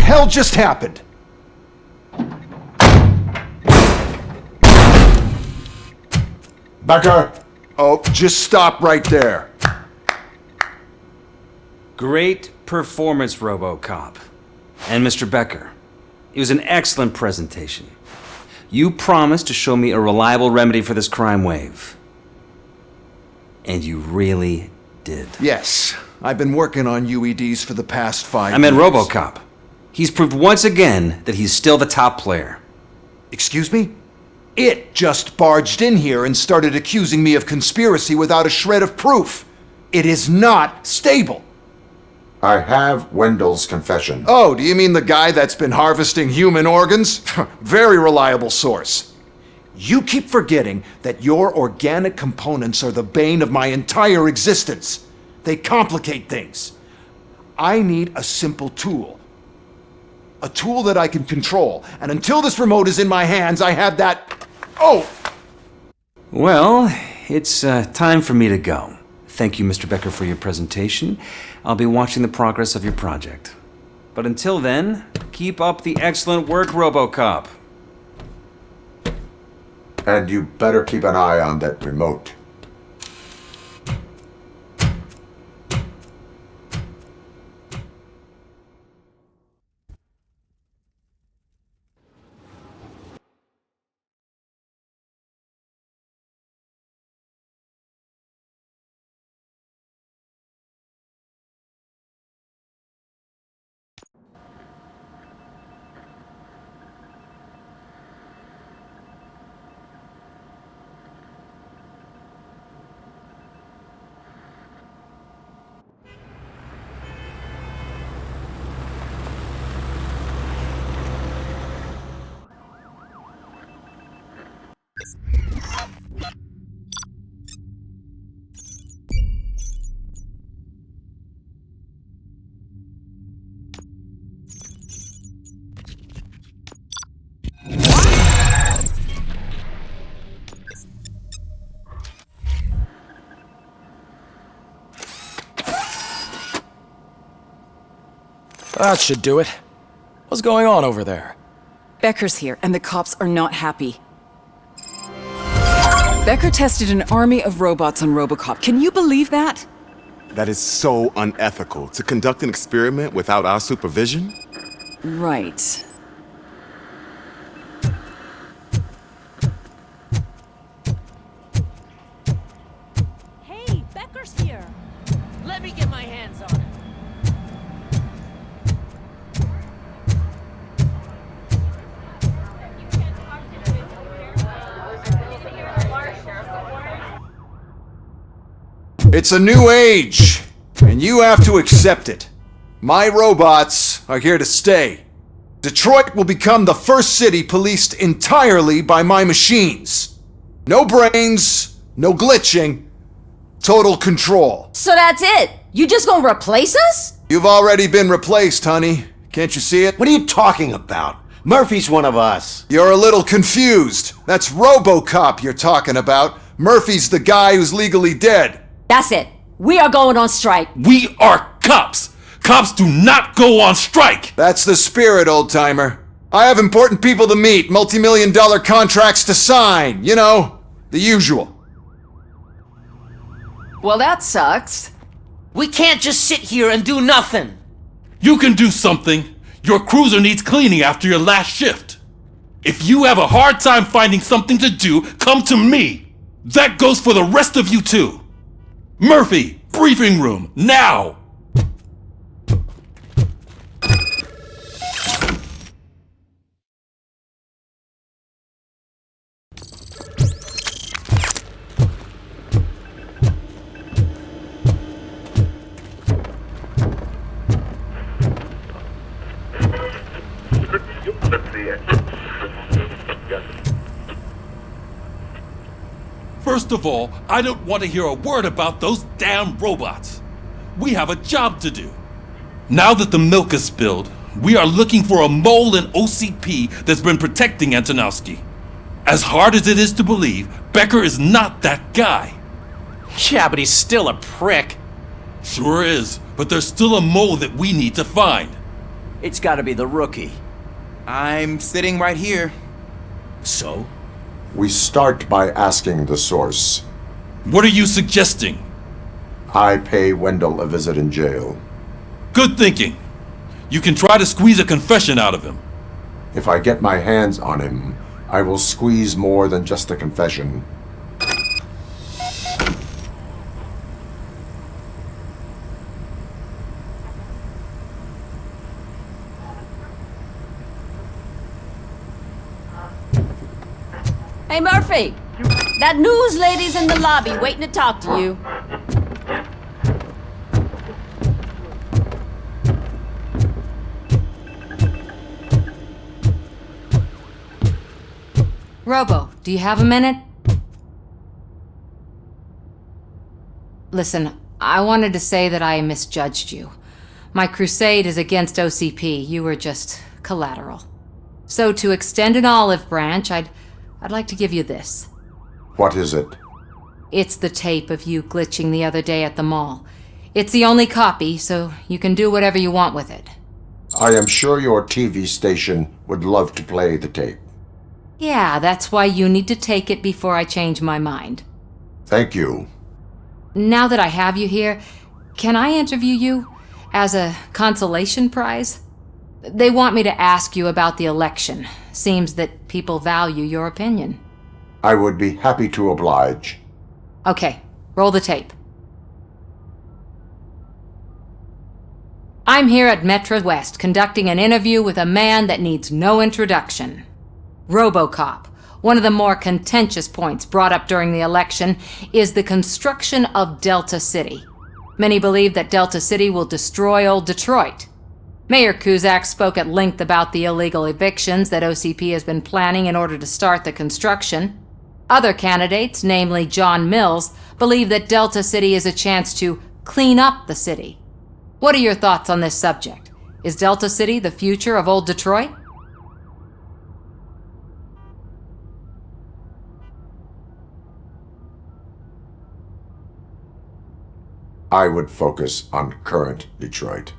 hell just happened? Becker! Oh, just stop right there. Great performance, RoboCop. And Mr. Becker, it was an excellent presentation. You promised to show me a reliable remedy for this crime wave. And you really did. Yes, I've been working on UEDs for the past 5 years. I meant RoboCop. He's proved once again that he's still the top player. Excuse me? It just barged in here and started accusing me of conspiracy without a shred of proof. It is not stable. I have Wendell's confession. Oh, do you mean the guy that's been harvesting human organs? Very reliable source. You keep forgetting that your organic components are the bane of my entire existence. They complicate things. I need a simple tool. A tool that I can control. And until this remote is in my hands, I have that... Oh! Well, it's time for me to go. Thank you, Mr. Becker, for your presentation. I'll be watching the progress of your project. But until then, keep up the excellent work, RoboCop. And you better keep an eye on that remote. That should do it. What's going on over there? Becker's here, and the cops are not happy. Becker tested an army of robots on RoboCop. Can you believe that? That is so unethical. To conduct an experiment without our supervision? Right. Hey, Becker's here. Let me get my hands on it. It's a new age, and you have to accept it. My robots are here to stay. Detroit will become the first city policed entirely by my machines. No brains, no glitching, total control. So that's it? You just gonna replace us? You've already been replaced, honey. Can't you see it? What are you talking about? Murphy's one of us. You're a little confused. That's RoboCop you're talking about. Murphy's the guy who's legally dead. That's it. We are going on strike. We are cops! Cops do not go on strike! That's the spirit, old-timer. I have important people to meet, multi-million-dollar contracts to sign. You know, the usual. Well, that sucks. We can't just sit here and do nothing. You can do something. Your cruiser needs cleaning after your last shift. If you have a hard time finding something to do, come to me. That goes for the rest of you too. Murphy, briefing room, now! First of all, I don't want to hear a word about those damn robots. We have a job to do. Now that the milk is spilled, we are looking for a mole in OCP that's been protecting Antonowski. As hard as it is to believe, Becker is not that guy. Yeah, but he's still a prick. Sure is, but there's still a mole that we need to find. It's gotta be the rookie. I'm sitting right here. So? We start by asking the source. What are you suggesting? I pay Wendell a visit in jail. Good thinking. You can try to squeeze a confession out of him. If I get my hands on him, I will squeeze more than just a confession. Hey, Murphy! That news lady's in the lobby waiting to talk to you. Robo, do you have a minute? Listen, I wanted to say that I misjudged you. My crusade is against OCP. You were just collateral. So to extend an olive branch, I'd like to give you this. What is it? It's the tape of you glitching the other day at the mall. It's the only copy, so you can do whatever you want with it. I am sure your TV station would love to play the tape. Yeah, that's why you need to take it before I change my mind. Thank you. Now that I have you here, can I interview you as a consolation prize? They want me to ask you about the election. Seems that people value your opinion. I would be happy to oblige. Okay, roll the tape. I'm here at Metro West conducting an interview with a man that needs no introduction. RoboCop. One of the more contentious points brought up during the election is the construction of Delta City. Many believe that Delta City will destroy old Detroit. Mayor Cusack spoke at length about the illegal evictions that OCP has been planning in order to start the construction. Other candidates, namely John Mills, believe that Delta City is a chance to clean up the city. What are your thoughts on this subject? Is Delta City the future of old Detroit? I would focus on current Detroit.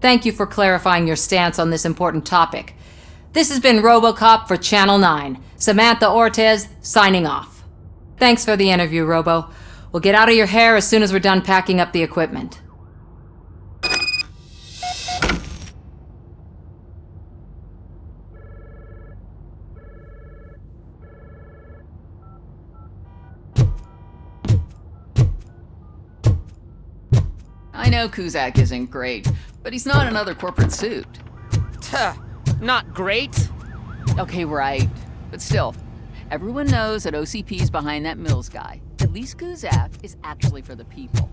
Thank you for clarifying your stance on this important topic. This has been RoboCop for Channel 9. Samantha Ortez, signing off. Thanks for the interview, Robo. We'll get out of your hair as soon as we're done packing up the equipment. I know Cusack isn't great, but he's not another corporate suit. Tuh, not great. Okay, right. But still, everyone knows that OCP's behind that Mills guy. At least Cusack is actually for the people.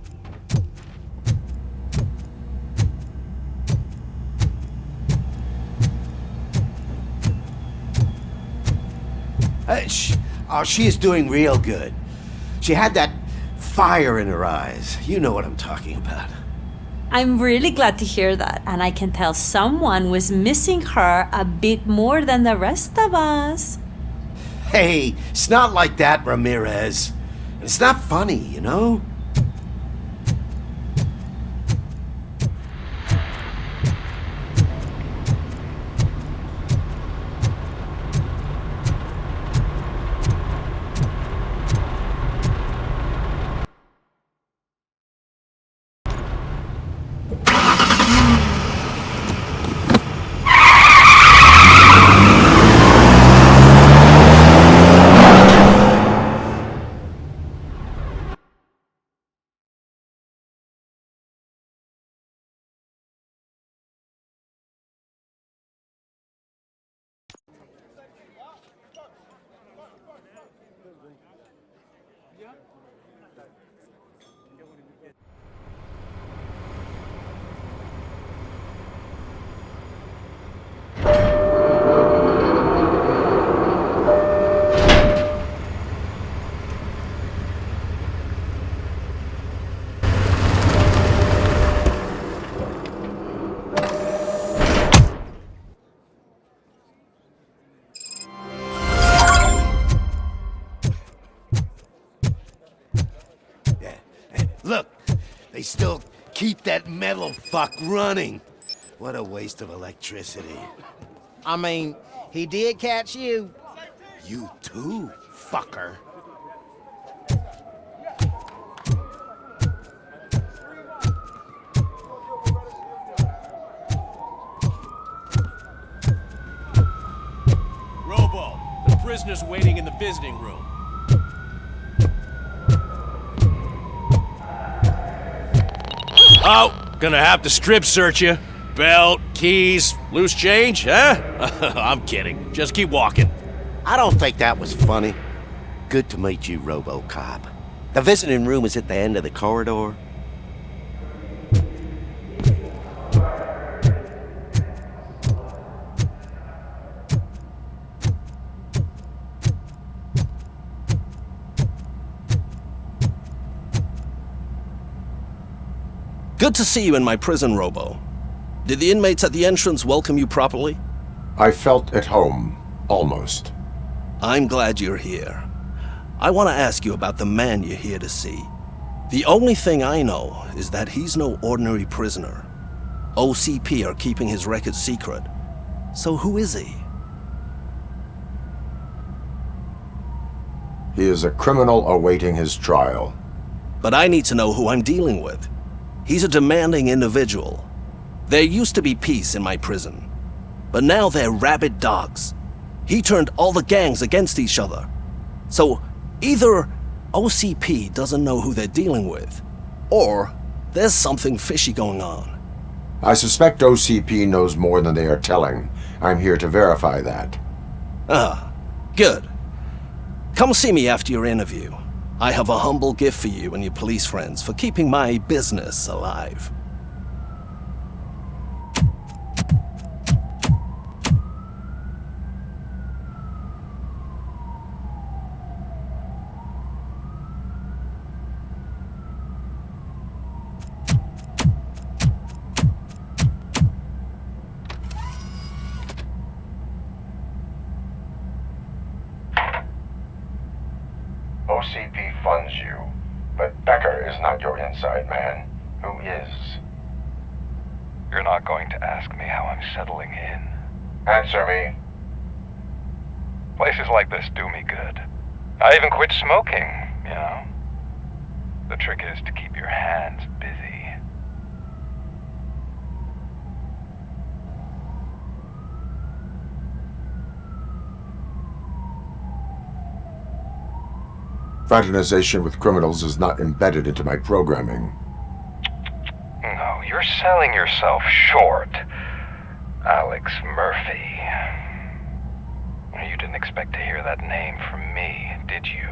She is doing real good. She had that fire in her eyes. You know what I'm talking about. I'm really glad to hear that, and I can tell someone was missing her a bit more than the rest of us. Hey, it's not like that, Ramirez. It's not funny, you know? Look, they still keep that metal fuck running. What a waste of electricity. I mean, he did catch you. You too, fucker. Robo, the prisoner's waiting in the visiting room. Oh, gonna have to strip search you. Belt, keys, loose change, huh? I'm kidding. Just keep walking. I don't think that was funny. Good to meet you, RoboCop. The visiting room is at the end of the corridor. Good to see you in my prison, Robo. Did the inmates at the entrance welcome you properly? I felt at home, almost. I'm glad you're here. I want to ask you about the man you're here to see. The only thing I know is that he's no ordinary prisoner. OCP are keeping his record secret. So who is he? He is a criminal awaiting his trial. But I need to know who I'm dealing with. He's a demanding individual. There used to be peace in my prison, but now they're rabid dogs. He turned all the gangs against each other. So either OCP doesn't know who they're dealing with, or there's something fishy going on. I suspect OCP knows more than they are telling. I'm here to verify that. Ah, good. Come see me after your interview. I have a humble gift for you and your police friends for keeping my business alive. OCP funds you, but Becker is not your inside man. Who is? You're not going to ask me how I'm settling in. Answer me. Places like this do me good. I even quit smoking, you know. The trick is to keep your hands busy. Fraternization with criminals is not embedded into my programming. No, you're selling yourself short, Alex Merfy. You didn't expect to hear that name from me, did you?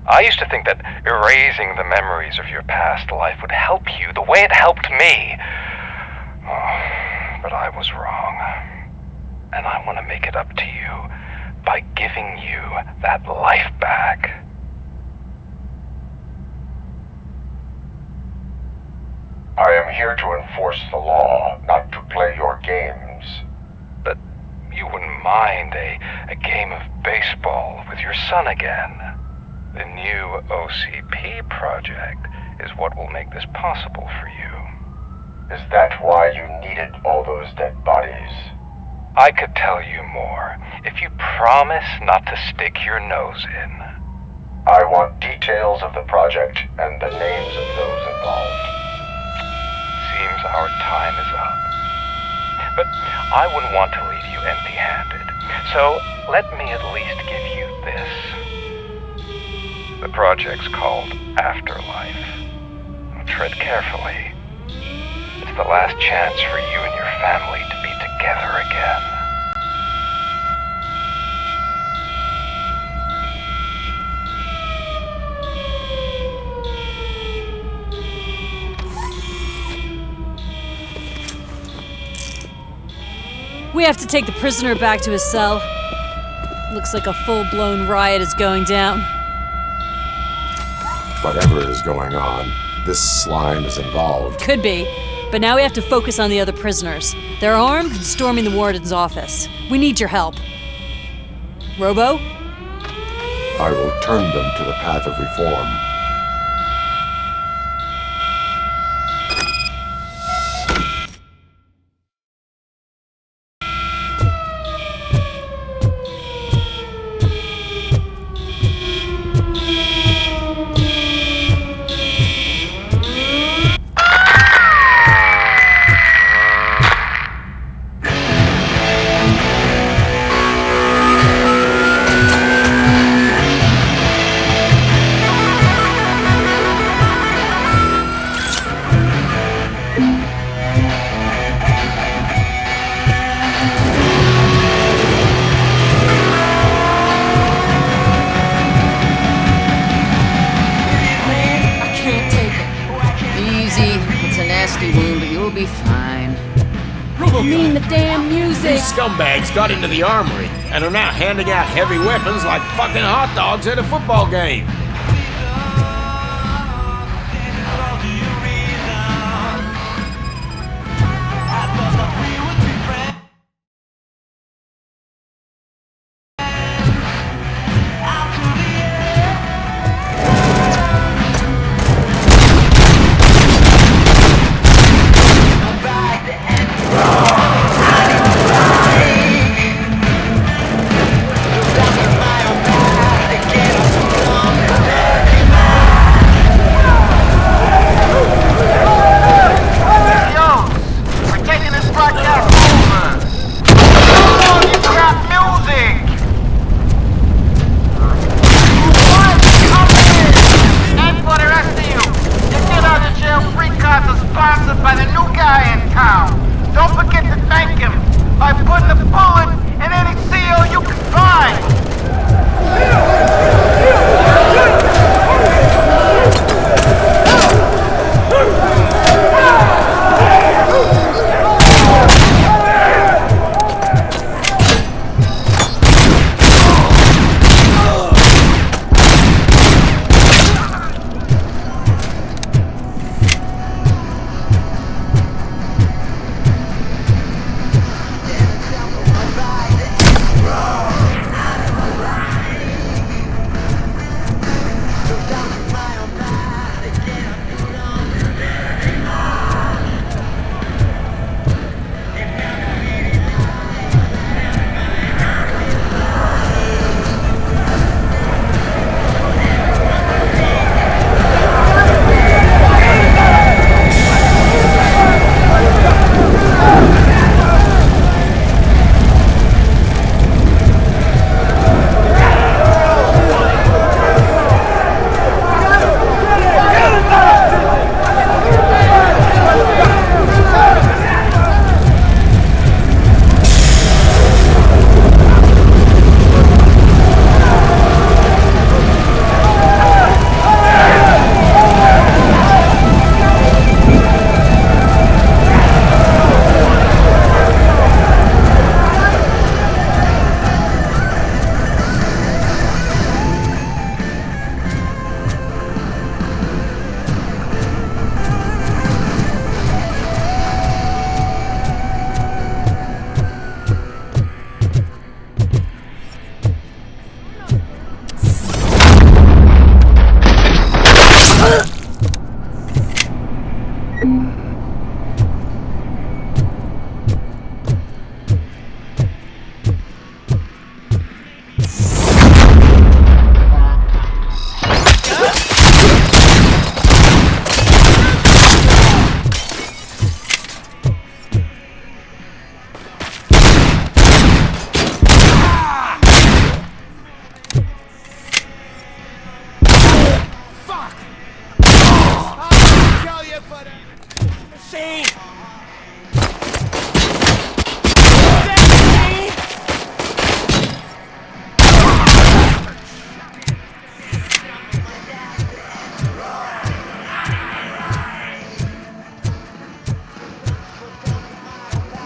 I used to think that erasing the memories of your past life would help you the way it helped me. Oh, but I was wrong. And I want to make it up to you by giving you that life back. I am here to enforce the law, not to play your games. But you wouldn't mind a game of baseball with your son again. The new OCP project is what will make this possible for you. Is that why you needed all those dead bodies? I could tell you more if you promise not to stick your nose in. I want details of the project and the names of those involved. Seems our time is up. But I wouldn't want to leave you empty-handed, so let me at least give you this. The project's called Afterlife. Tread carefully. It's the last chance for you and your family to be together again. We have to take the prisoner back to his cell. Looks like a full-blown riot is going down. Whatever is going on, this slime is involved. Could be, but now we have to focus on the other prisoners. They're armed and storming the warden's office. We need your help. Robo? I will turn them to the path of reform. I mean the damn music. These scumbags got into the armory and are now handing out heavy weapons like fucking hot dogs at a football game.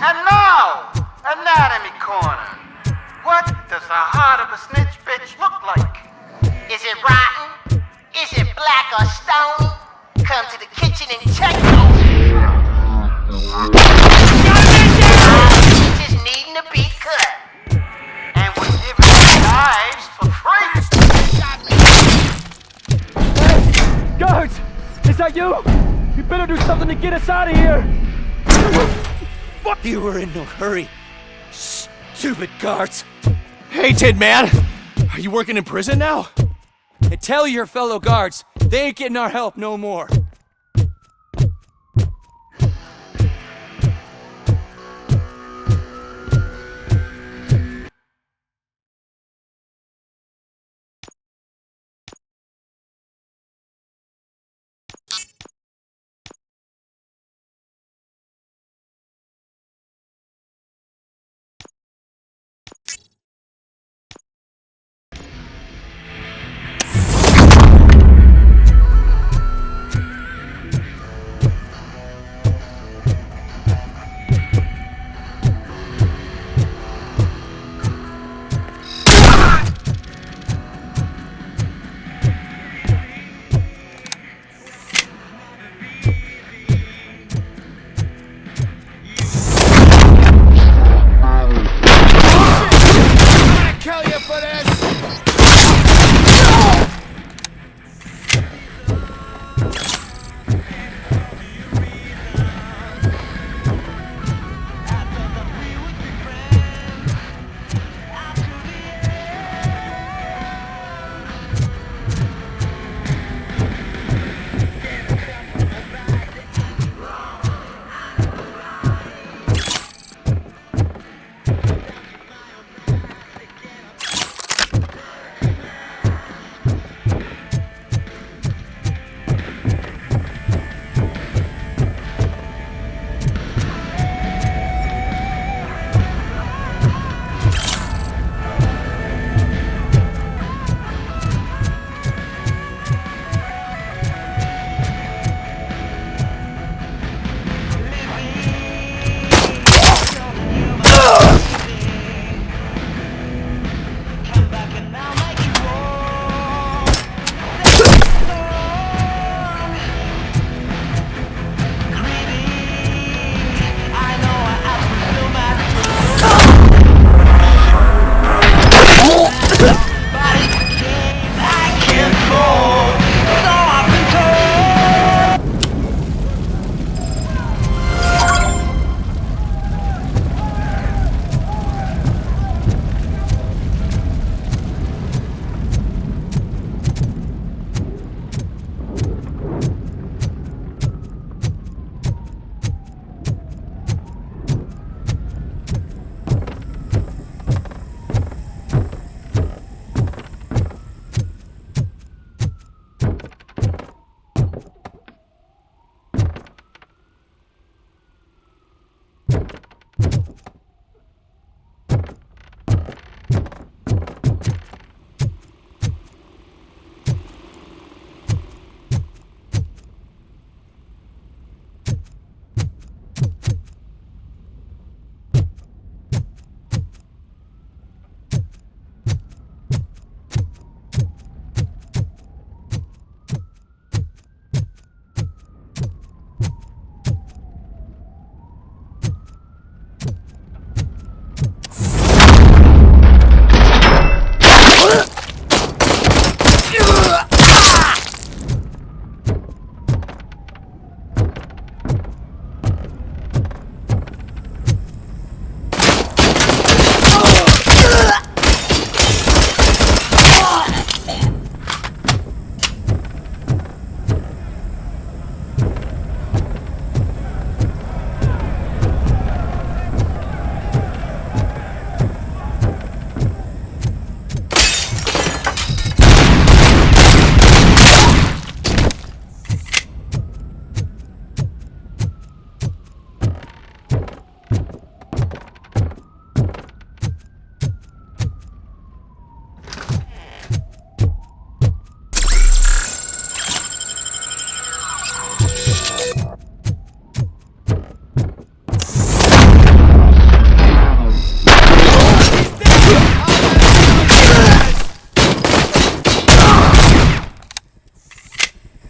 And now, Anatomy Corner. What does the heart of a snitch bitch look like? Is it rotten? Is it black or stony? Come to the kitchen and check just needing to be cut. And we're giving knives for free. Hey, guards! Is that you? You better do something to get us out of here! You were in no hurry. Stupid guards. Hey, Tin Man! Are you working in prison now? And tell your fellow guards, they ain't getting our help no more.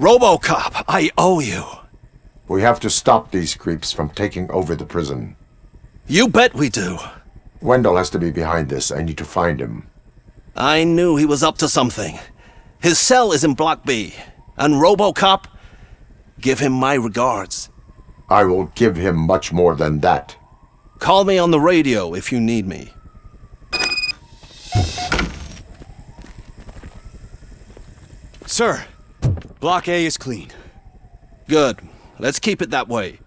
RoboCop, I owe you. We have to stop these creeps from taking over the prison. You bet we do. Wendell has to be behind this. I need to find him. I knew he was up to something. His cell is in Block B. And RoboCop, give him my regards. I will give him much more than that. Call me on the radio if you need me. Sir, Block A is clean. Good. Let's keep it that way.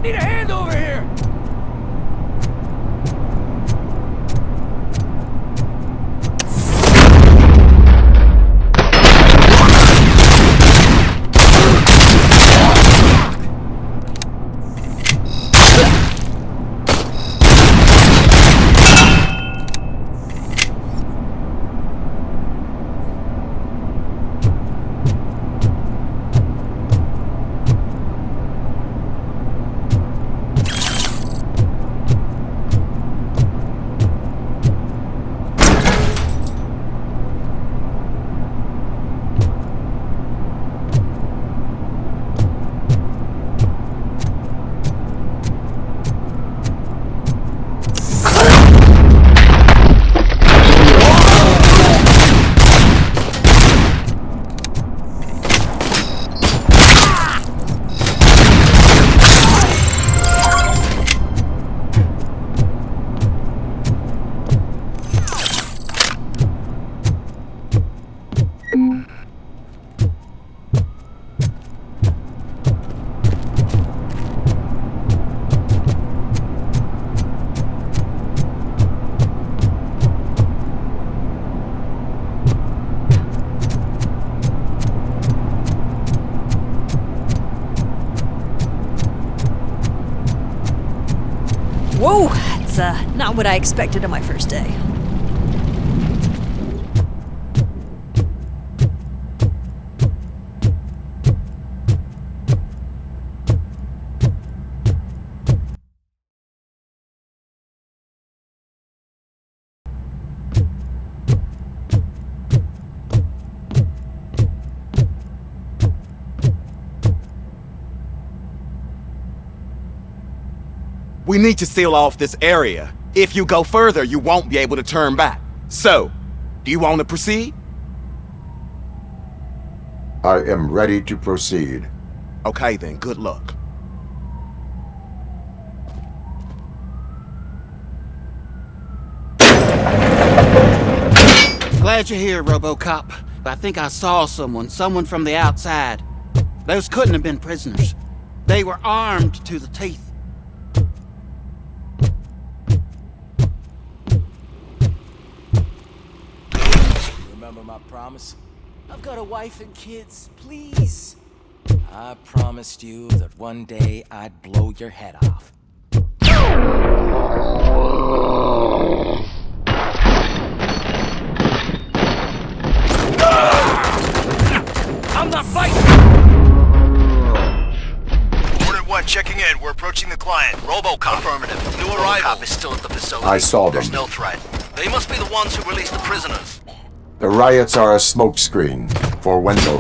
Need a hand over here! Whoa, that's not what I expected on my first day. We need to seal off this area. If you go further, you won't be able to turn back. So, do you want to proceed? I am ready to proceed. Okay then, good luck. Glad you're here, RoboCop. I think I saw someone from the outside. Those couldn't have been prisoners. They were armed to the teeth. Remember my promise? I've got a wife and kids, please. I promised you that one day I'd blow your head off. I'm not fighting! Order 1 checking in. We're approaching the client. RoboCop. Affirmative. New arrival. RoboCop is still at the facility. I saw them. There's no threat. They must be the ones who released the prisoners. The riots are a smokescreen for Wendell.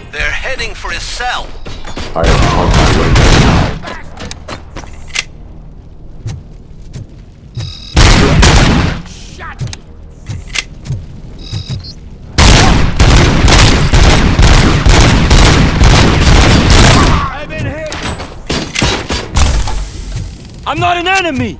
They're heading for his cell. I am on my way there now. I've been hit! I'm not an enemy!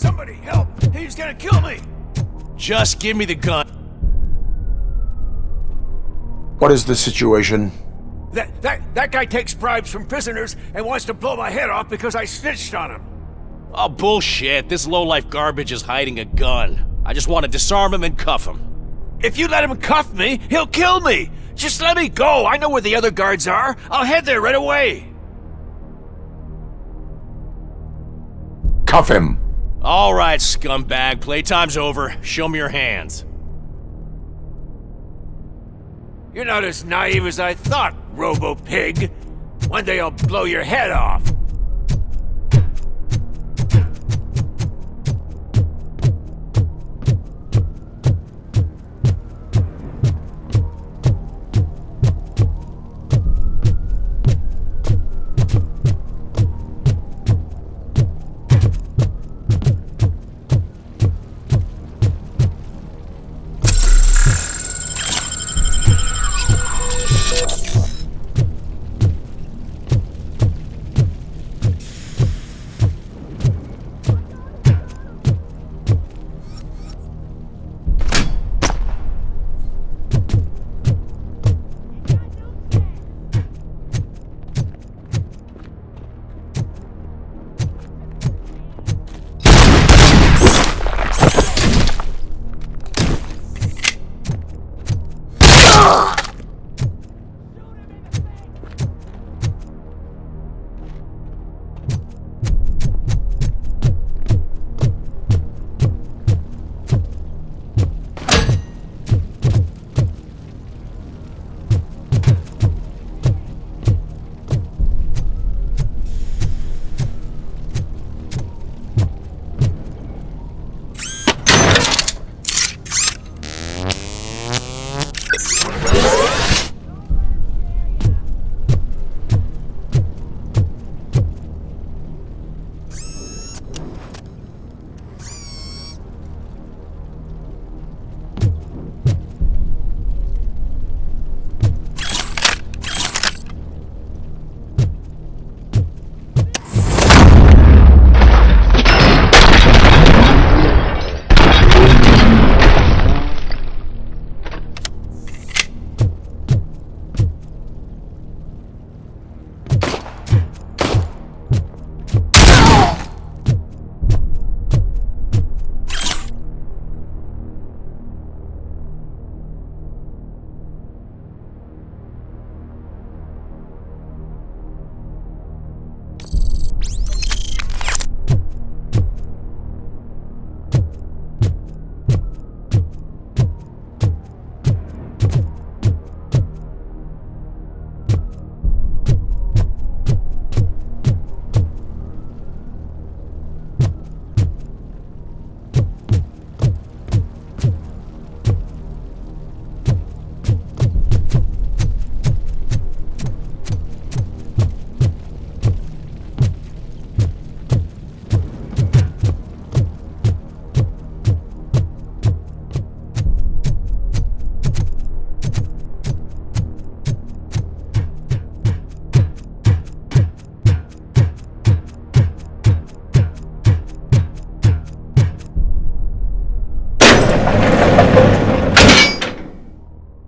Somebody help! He's gonna kill me! Just give me the gun. What is the situation? That guy takes bribes from prisoners and wants to blow my head off because I snitched on him. Oh, bullshit. This lowlife garbage is hiding a gun. I just want to disarm him and cuff him. If you let him cuff me, he'll kill me. Just let me go. I know where the other guards are. I'll head there right away. Cuff him. All right, scumbag. Playtime's over. Show me your hands. You're not as naive as I thought, Robo-Pig. One day I'll blow your head off.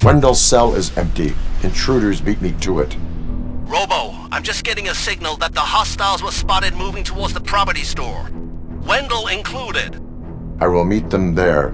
Wendell's cell is empty. Intruders beat me to it. Robo, I'm just getting a signal that the hostiles were spotted moving towards the property store. Wendell included. I will meet them there.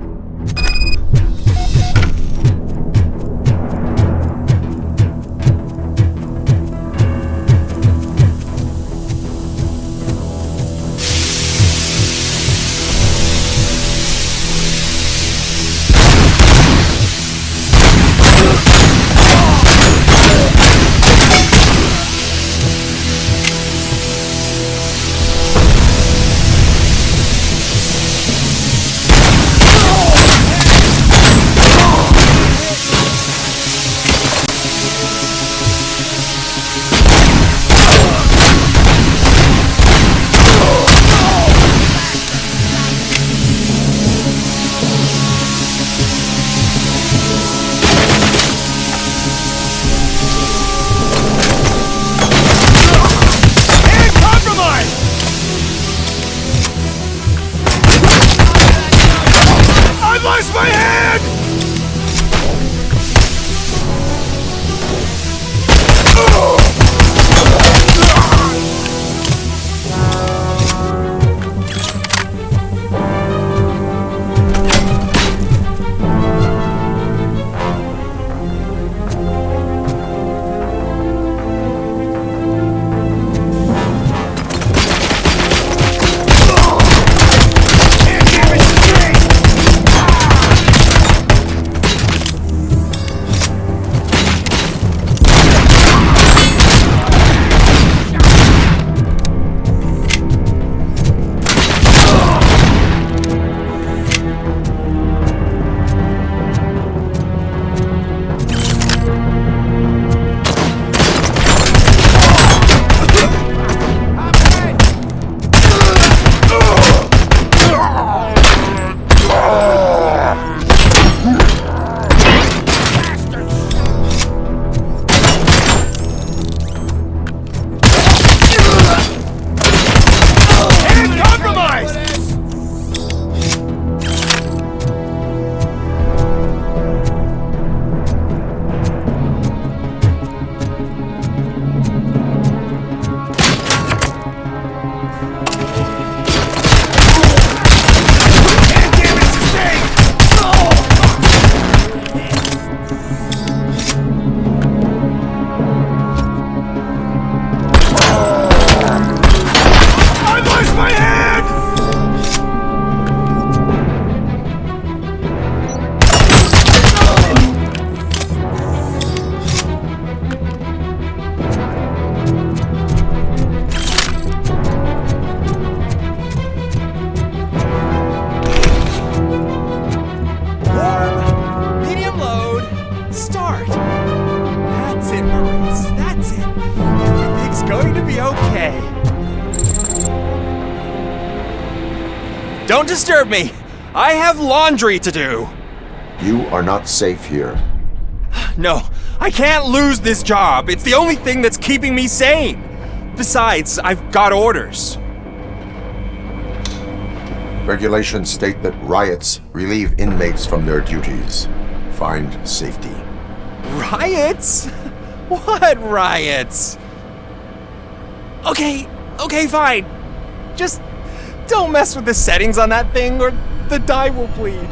my hand! Don't disturb me! I have laundry to do! You are not safe here. No, I can't lose this job. It's the only thing that's keeping me sane. Besides, I've got orders. Regulations state that riots relieve inmates from their duties. Find safety. Riots? What riots? Okay, fine. Just don't mess with the settings on that thing or the dye will bleed.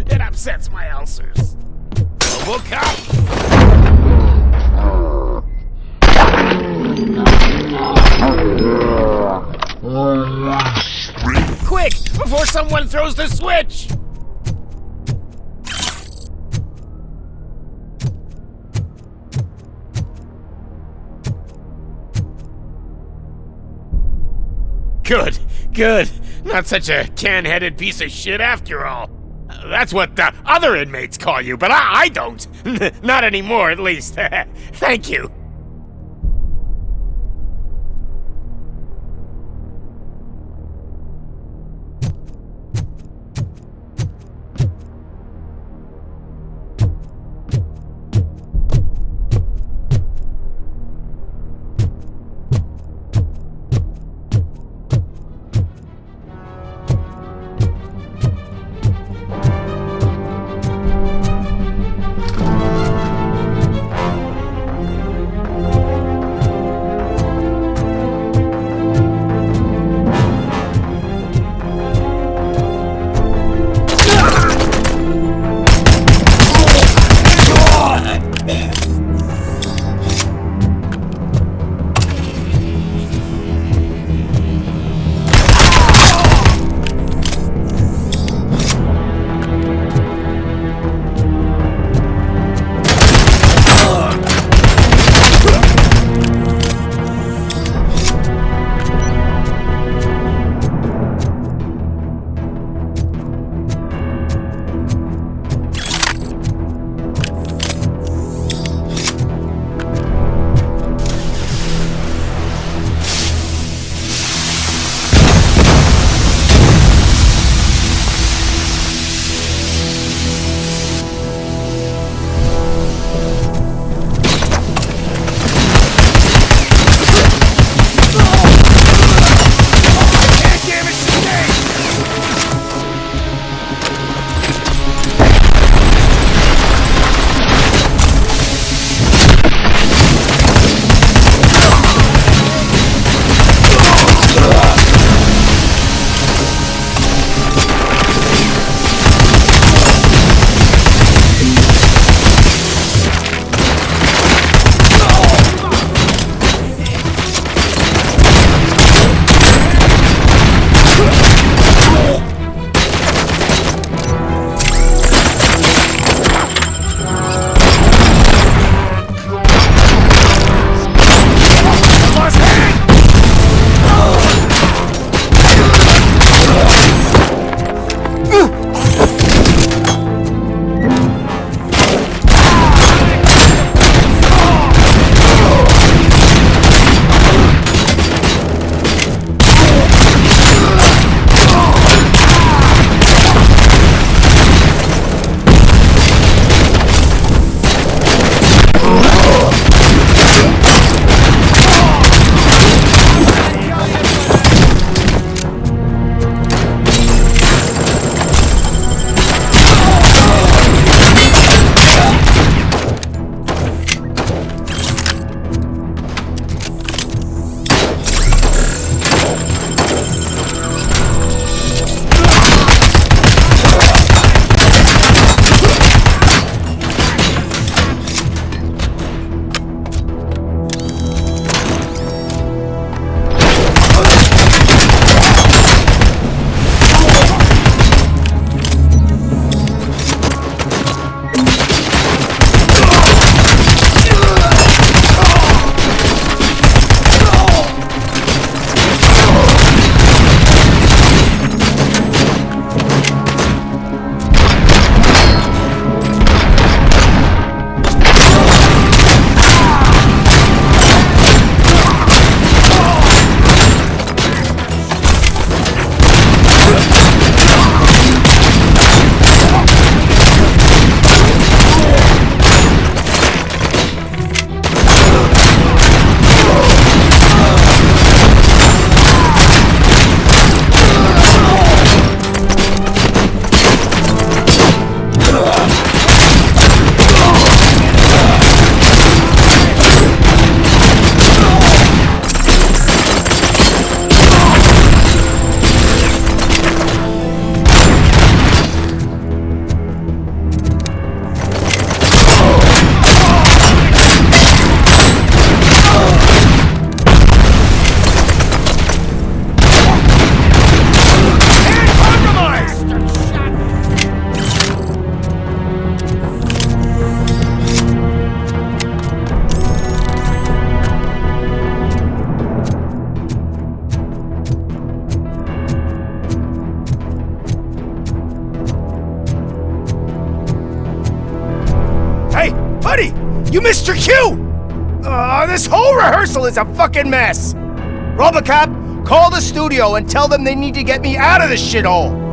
It upsets my ulcers. RoboCop! Quick, before someone throws the switch! Good, good. Not such a can-headed piece of shit after all. That's what the other inmates call you, but I don't. Not anymore, at least. Thank you. Buddy, you missed your cue! This whole rehearsal is a fucking mess! RoboCop, call the studio and tell them they need to get me out of this shithole!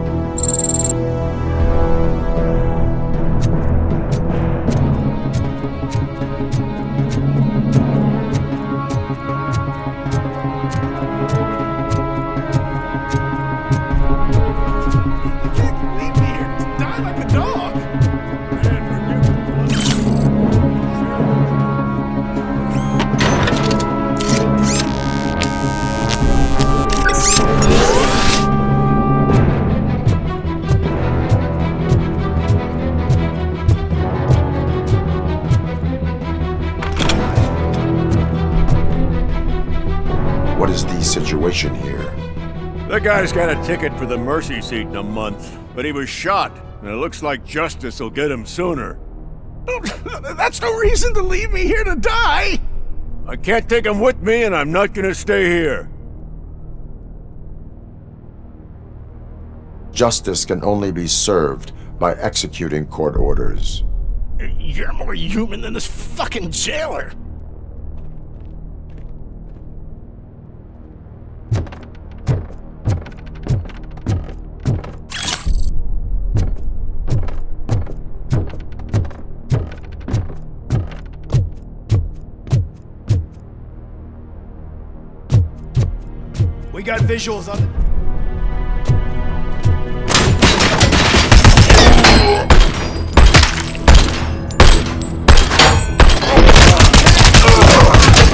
What is the situation here? That guy's got a ticket for the mercy seat in a month, but he was shot, and it looks like justice will get him sooner. That's no reason to leave me here to die! I can't take him with me, and I'm not gonna stay here. Justice can only be served by executing court orders. You're more human than this fucking jailer! We got visuals on it.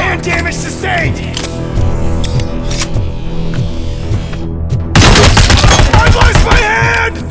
And damage sustained! I've lost my hand!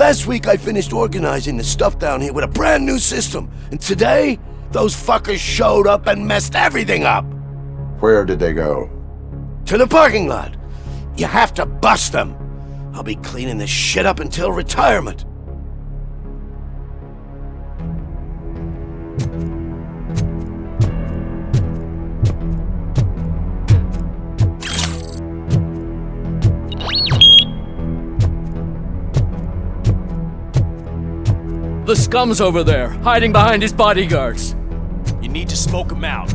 Last week I finished organizing the stuff down here with a brand new system. And today, those fuckers showed up and messed everything up. Where did they go? To the parking lot. You have to bust them. I'll be cleaning this shit up until retirement. The scum's over there, hiding behind his bodyguards. You need to smoke him out.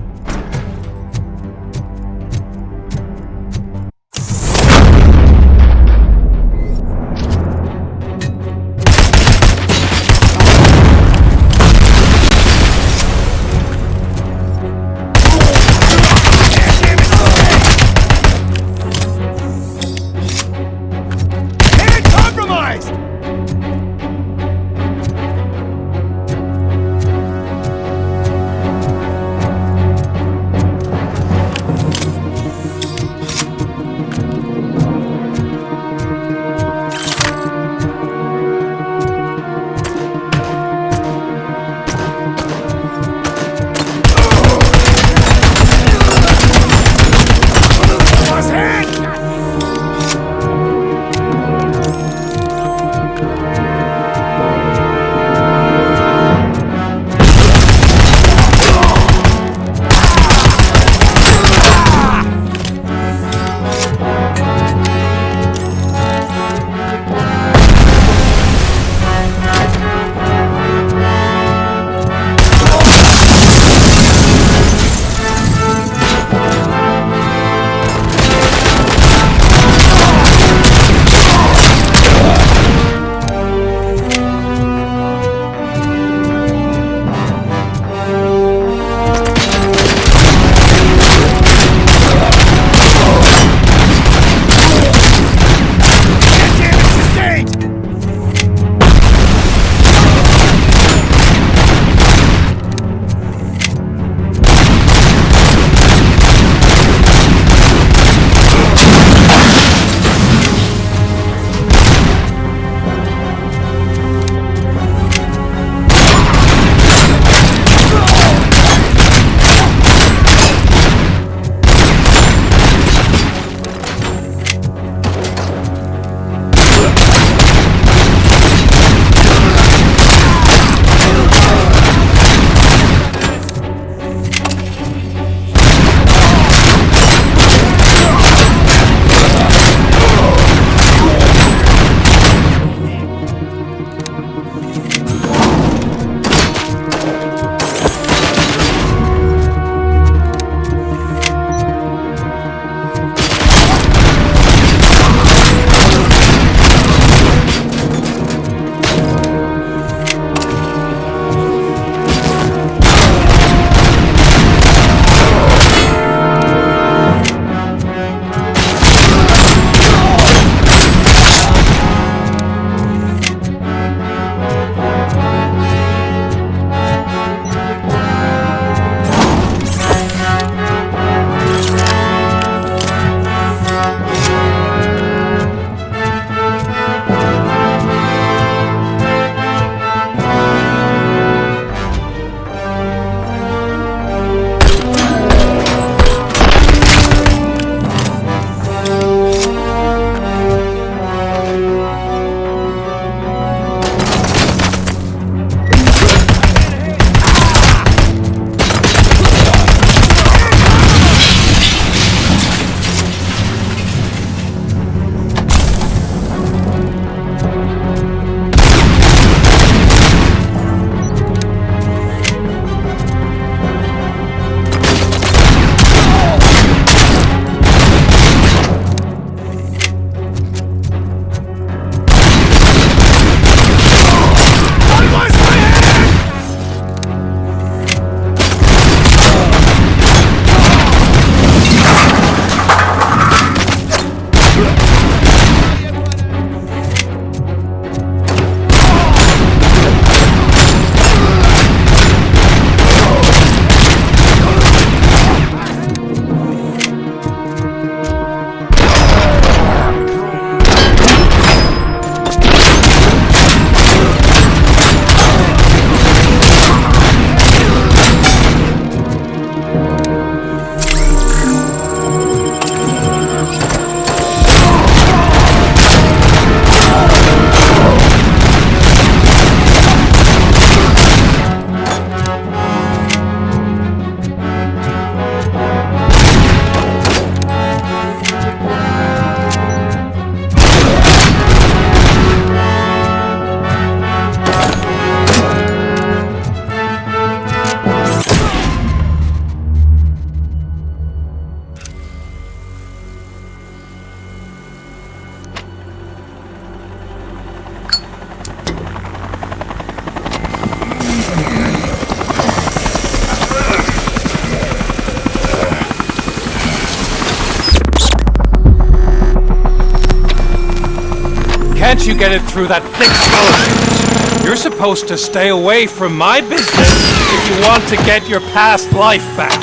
Can't you get it through that thick skeleton? You're supposed to stay away from my business if you want to get your past life back.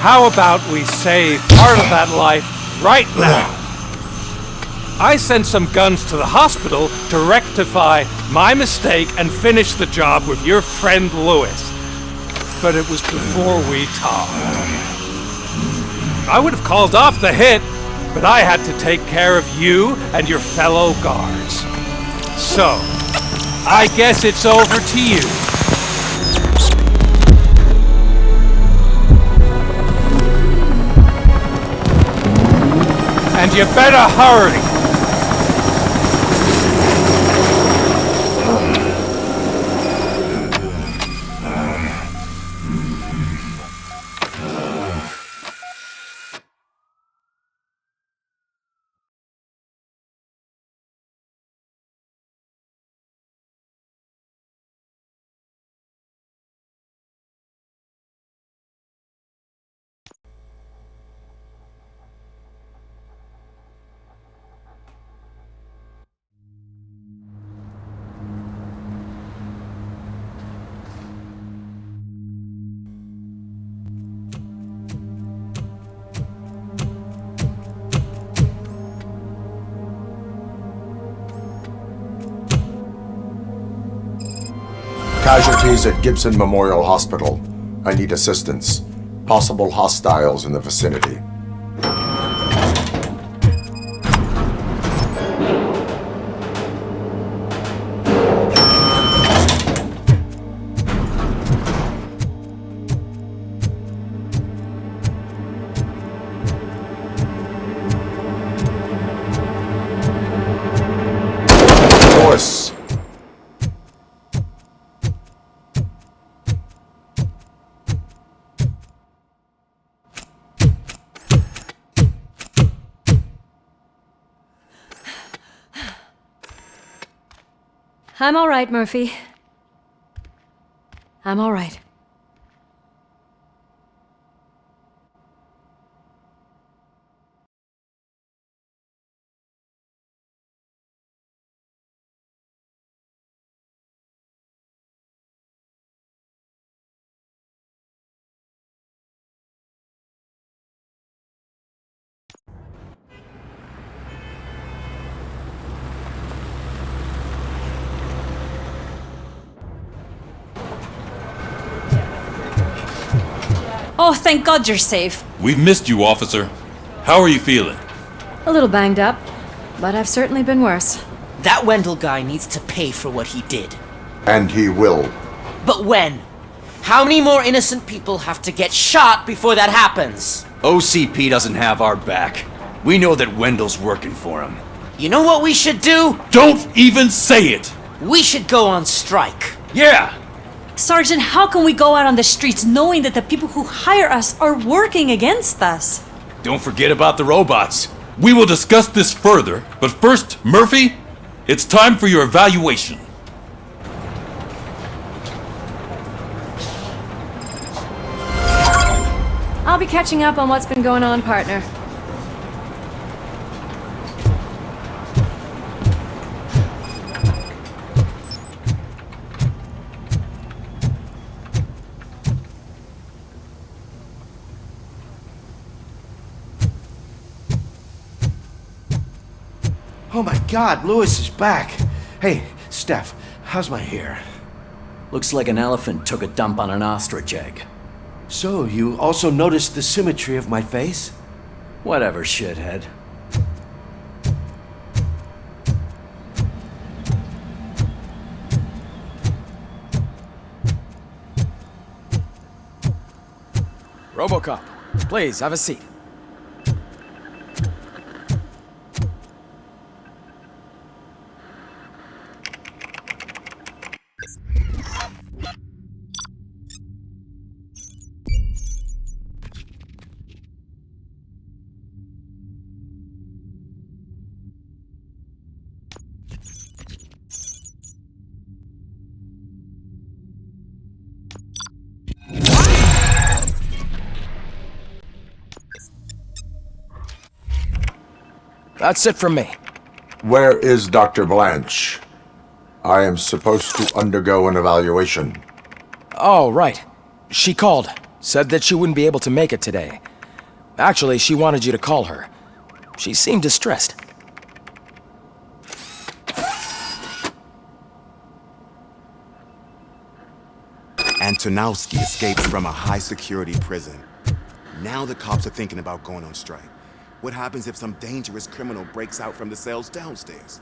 How about we save part of that life right now? I sent some guns to the hospital to rectify my mistake and finish the job with your friend Lewis. But it was before we talked. I would have called off the hit, but I had to take care of you and your fellow guards. So, I guess it's over to you. And you better hurry! Casualties at Gibson Memorial Hospital. I need assistance. Possible hostiles in the vicinity. Lewis. I'm all right, Murphy. I'm all right. Oh, thank God you're safe. We've missed you, officer. How are you feeling? A little banged up, but I've certainly been worse. That Wendell guy needs to pay for what he did. And he will. But when? How many more innocent people have to get shot before that happens? OCP doesn't have our back. We know that Wendell's working for him. You know what we should do? Don't even say it! We should go on strike. Yeah! Sergeant, how can we go out on the streets knowing that the people who hire us are working against us? Don't forget about the robots. We will discuss this further, but first, Murphy, it's time for your evaluation. I'll be catching up on what's been going on, partner. Oh my God, Lewis is back. Hey, Steph, how's my hair? Looks like an elephant took a dump on an ostrich egg. So, you also noticed the symmetry of my face? Whatever, shithead. RoboCop, please, have a seat. That's it from me. Where is Dr. Blanche? I am supposed to undergo an evaluation. Oh, right. She called. Said that she wouldn't be able to make it today. Actually, she wanted you to call her. She seemed distressed. Antonowski escapes from a high-security prison. Now the cops are thinking about going on strike. What happens if some dangerous criminal breaks out from the cells downstairs?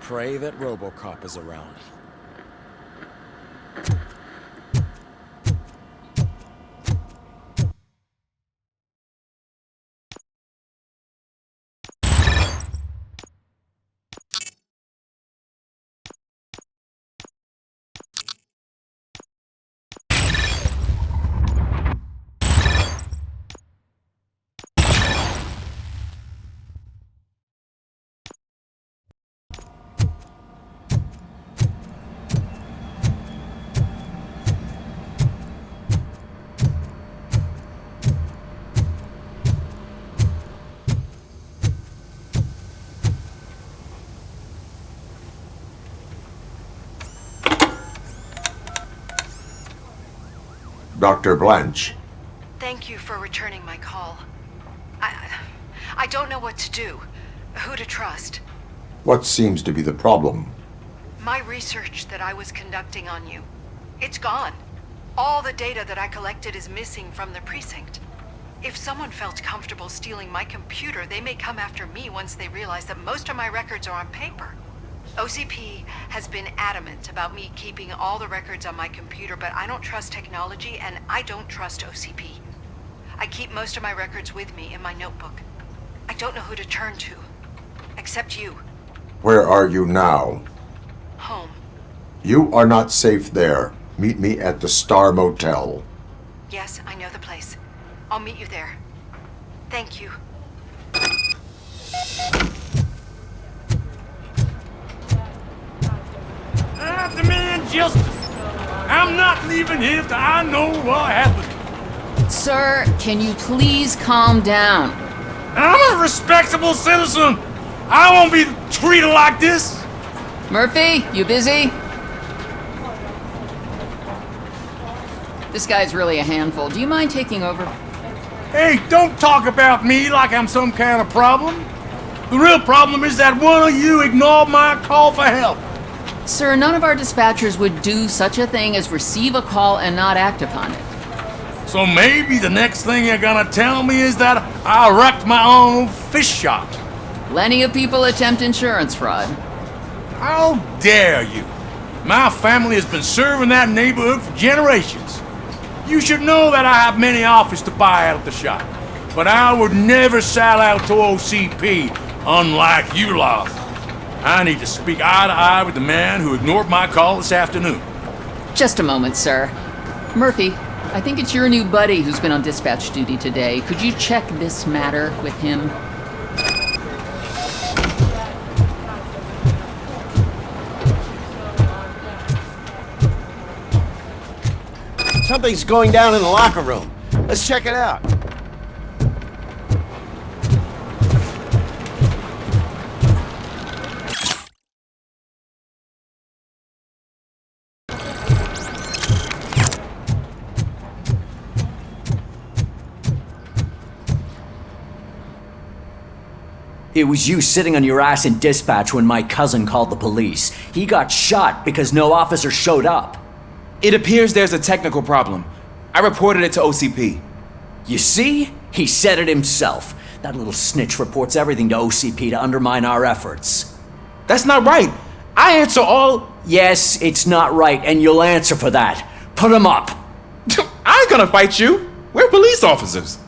Pray that RoboCop is around. Dr. Blanche. Thank you for returning my call. I don't know what to do, who to trust. What seems to be the problem? My research that I was conducting on you, it's gone. All the data that I collected is missing from the precinct. If someone felt comfortable stealing my computer, they may come after me once they realize that most of my records are on paper. OCP has been adamant about me keeping all the records on my computer, but I don't trust technology and I don't trust OCP. I keep most of my records with me in my notebook. I don't know who to turn to, except you. Where are you now? Home. You are not safe there. Meet me at the Star Motel. Yes, I know the place. I'll meet you there. Thank you. I demand justice. I'm not leaving here till I know what happened. Sir, can you please calm down? I'm a respectable citizen. I won't be treated like this. Murphy, you busy? This guy's really a handful. Do you mind taking over? Hey, don't talk about me like I'm some kind of problem. The real problem is that one of you ignored my call for help. Sir, none of our dispatchers would do such a thing as receive a call and not act upon it. So maybe the next thing you're gonna tell me is that I wrecked my own fish shop. Plenty of people attempt insurance fraud. How dare you? My family has been serving that neighborhood for generations. You should know that I have many offers to buy out of the shop, but I would never sell out to OCP, unlike you lot. I need to speak eye to eye with the man who ignored my call this afternoon. Just a moment, sir. Murphy, I think it's your new buddy who's been on dispatch duty today. Could you check this matter with him? Something's going down in the locker room. Let's check it out. It was you sitting on your ass in dispatch when my cousin called the police. He got shot because no officer showed up. It appears there's a technical problem. I reported it to OCP. You see? He said it himself. That little snitch reports everything to OCP to undermine our efforts. That's not right. I answer all... Yes, it's not right, and you'll answer for that. Put him up. I ain't gonna fight you. We're police officers.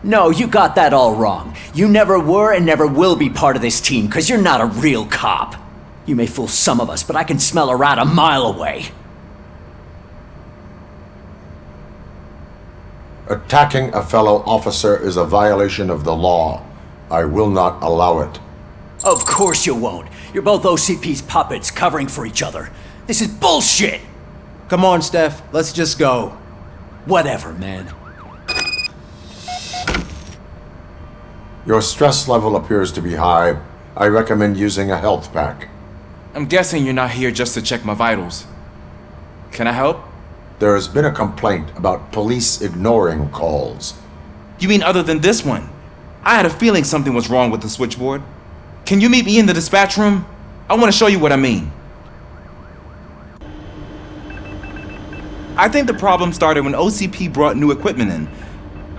No, you got that all wrong. You never were and never will be part of this team, because you're not a real cop. You may fool some of us, but I can smell a rat a mile away. Attacking a fellow officer is a violation of the law. I will not allow it. Of course you won't. You're both OCP's puppets covering for each other. This is bullshit! Come on, Steph. Let's just go. Whatever, man. Your stress level appears to be high. I recommend using a health pack. I'm guessing you're not here just to check my vitals. Can I help? There has been a complaint about police ignoring calls. You mean other than this one? I had a feeling something was wrong with the switchboard. Can you meet me in the dispatch room? I want to show you what I mean. I think the problem started when OCP brought new equipment in.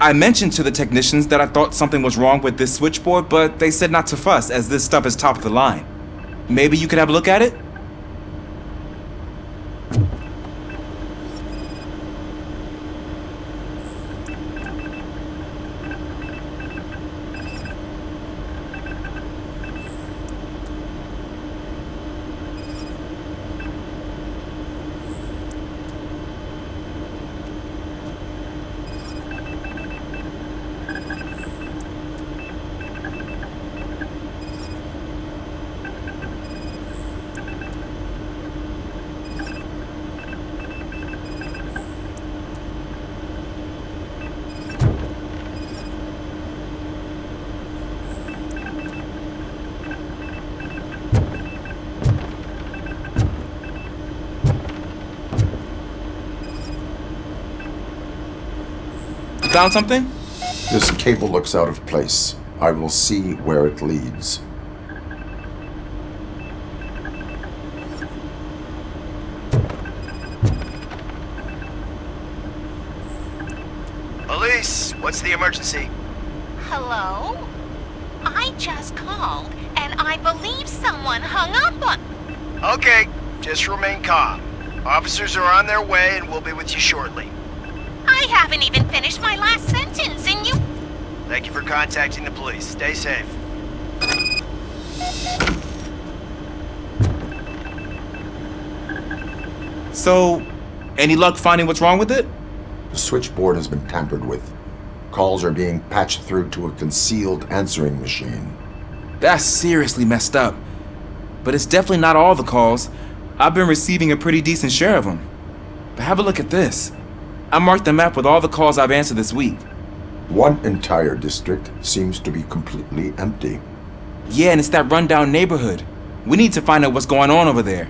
I mentioned to the technicians that I thought something was wrong with this switchboard, but they said not to fuss as this stuff is top of the line. Maybe you could have a look at it? Found something? This cable looks out of place. I will see where it leads. Police, what's the emergency? Hello? I just called, and I believe someone hung up on... Okay, just remain calm. Officers are on their way and we'll be with you shortly. I haven't even finished my last sentence, and you... Thank you for contacting the police. Stay safe. So, any luck finding what's wrong with it? The switchboard has been tampered with. Calls are being patched through to a concealed answering machine. That's seriously messed up. But it's definitely not all the calls. I've been receiving a pretty decent share of them. But have a look at this. I marked the map with all the calls I've answered this week. One entire district seems to be completely empty. Yeah, and it's that rundown neighborhood. We need to find out what's going on over there.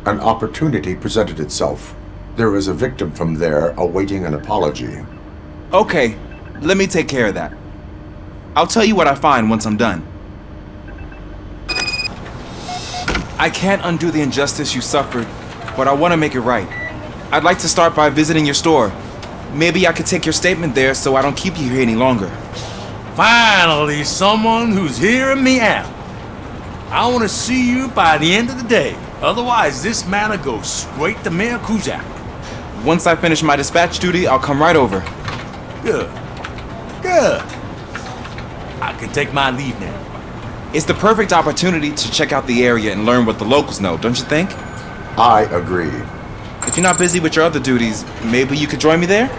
An opportunity presented itself. There is a victim from there awaiting an apology. Okay, let me take care of that. I'll tell you what I find once I'm done. I can't undo the injustice you suffered, but I want to make it right. I'd like to start by visiting your store. Maybe I could take your statement there so I don't keep you here any longer. Finally, someone who's hearing me out. I want to see you by the end of the day. Otherwise, this matter goes straight to Mayor Kuzak. Once I finish my dispatch duty, I'll come right over. Good. Good. I can take my leave now. It's the perfect opportunity to check out the area and learn what the locals know, don't you think? I agree. If you're not busy with your other duties, maybe you could join me there?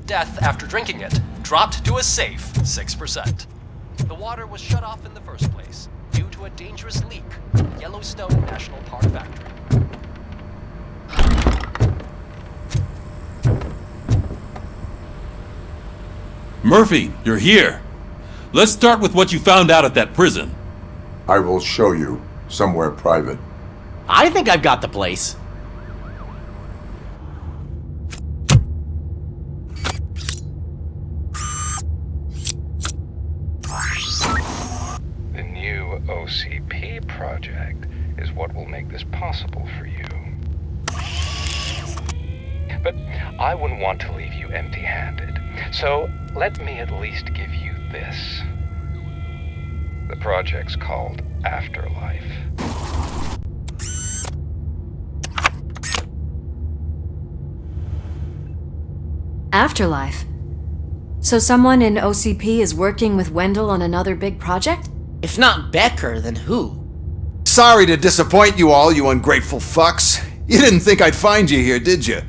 Death after drinking it dropped to a safe 6%. The water was shut off in the first place due to a dangerous leak at the Yellowstone National Park factory. Murphy, you're here. Let's start with what you found out at that prison. I will show you somewhere private. I think I've got the place. OCP project is what will make this possible for you. But I wouldn't want to leave you empty-handed, so let me at least give you this. The project's called Afterlife. Afterlife? So someone in OCP is working with Wendell on another big project? If not Becker, then who? Sorry to disappoint you all, you ungrateful fucks. You didn't think I'd find you here, did you?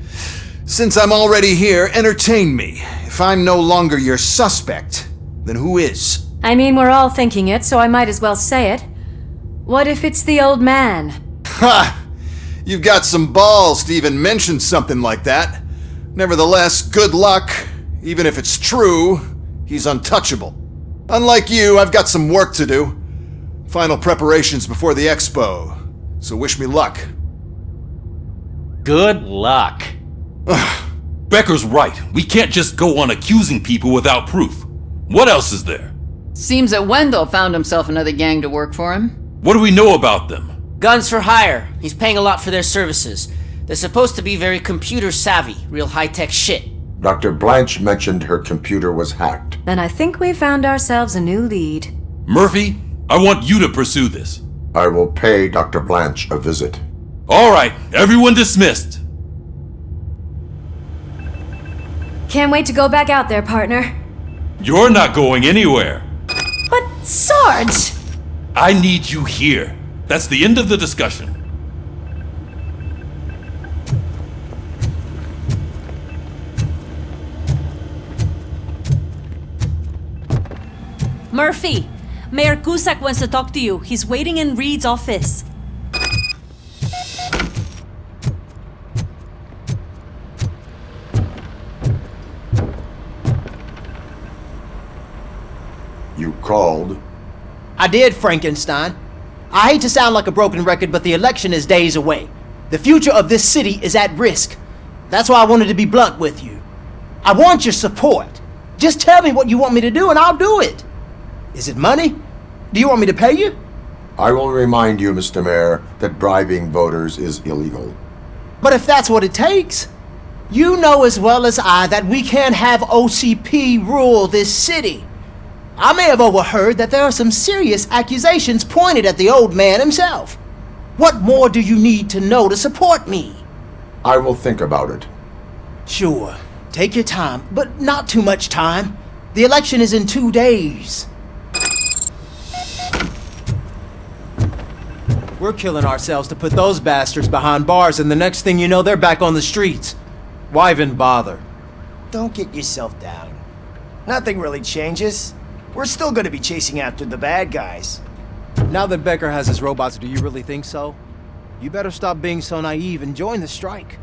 Since I'm already here, entertain me. If I'm no longer your suspect, then who is? I mean, we're all thinking it, so I might as well say it. What if it's the old man? Ha! You've got some balls to even mention something like that. Nevertheless, good luck. Even if it's true, he's untouchable. Unlike you, I've got some work to do. Final preparations before the expo. So wish me luck. Good luck. Becker's right. We can't just go on accusing people without proof. What else is there? Seems that Wendell found himself another gang to work for him. What do we know about them? Guns for hire. He's paying a lot for their services. They're supposed to be very computer savvy, real high-tech shit. Dr. Blanche mentioned her computer was hacked. Then I think we found ourselves a new lead. Murphy, I want you to pursue this. I will pay Dr. Blanche a visit. All right, everyone dismissed. Can't wait to go back out there, partner. You're not going anywhere. But, Sarge! I need you here. That's the end of the discussion. Murphy, Mayor Cusack wants to talk to you. He's waiting in Reed's office. You called? I did, Frankenstein. I hate to sound like a broken record, but the election is days away. The future of this city is at risk. That's why I wanted to be blunt with you. I want your support. Just tell me what you want me to do and I'll do it. Is it money? Do you want me to pay you? I will remind you, Mr. Mayor, that bribing voters is illegal. But if that's what it takes, you know as well as I that we can't have OCP rule this city. I may have overheard that there are some serious accusations pointed at the old man himself. What more do you need to know to support me? I will think about it. Sure. Take your time, but not too much time. The election is in 2 days. We're killing ourselves to put those bastards behind bars, and the next thing you know, they're back on the streets. Why even bother? Don't get yourself down. Nothing really changes. We're still gonna be chasing after the bad guys. Now that Becker has his robots, do you really think so? You better stop being so naive and join the strike.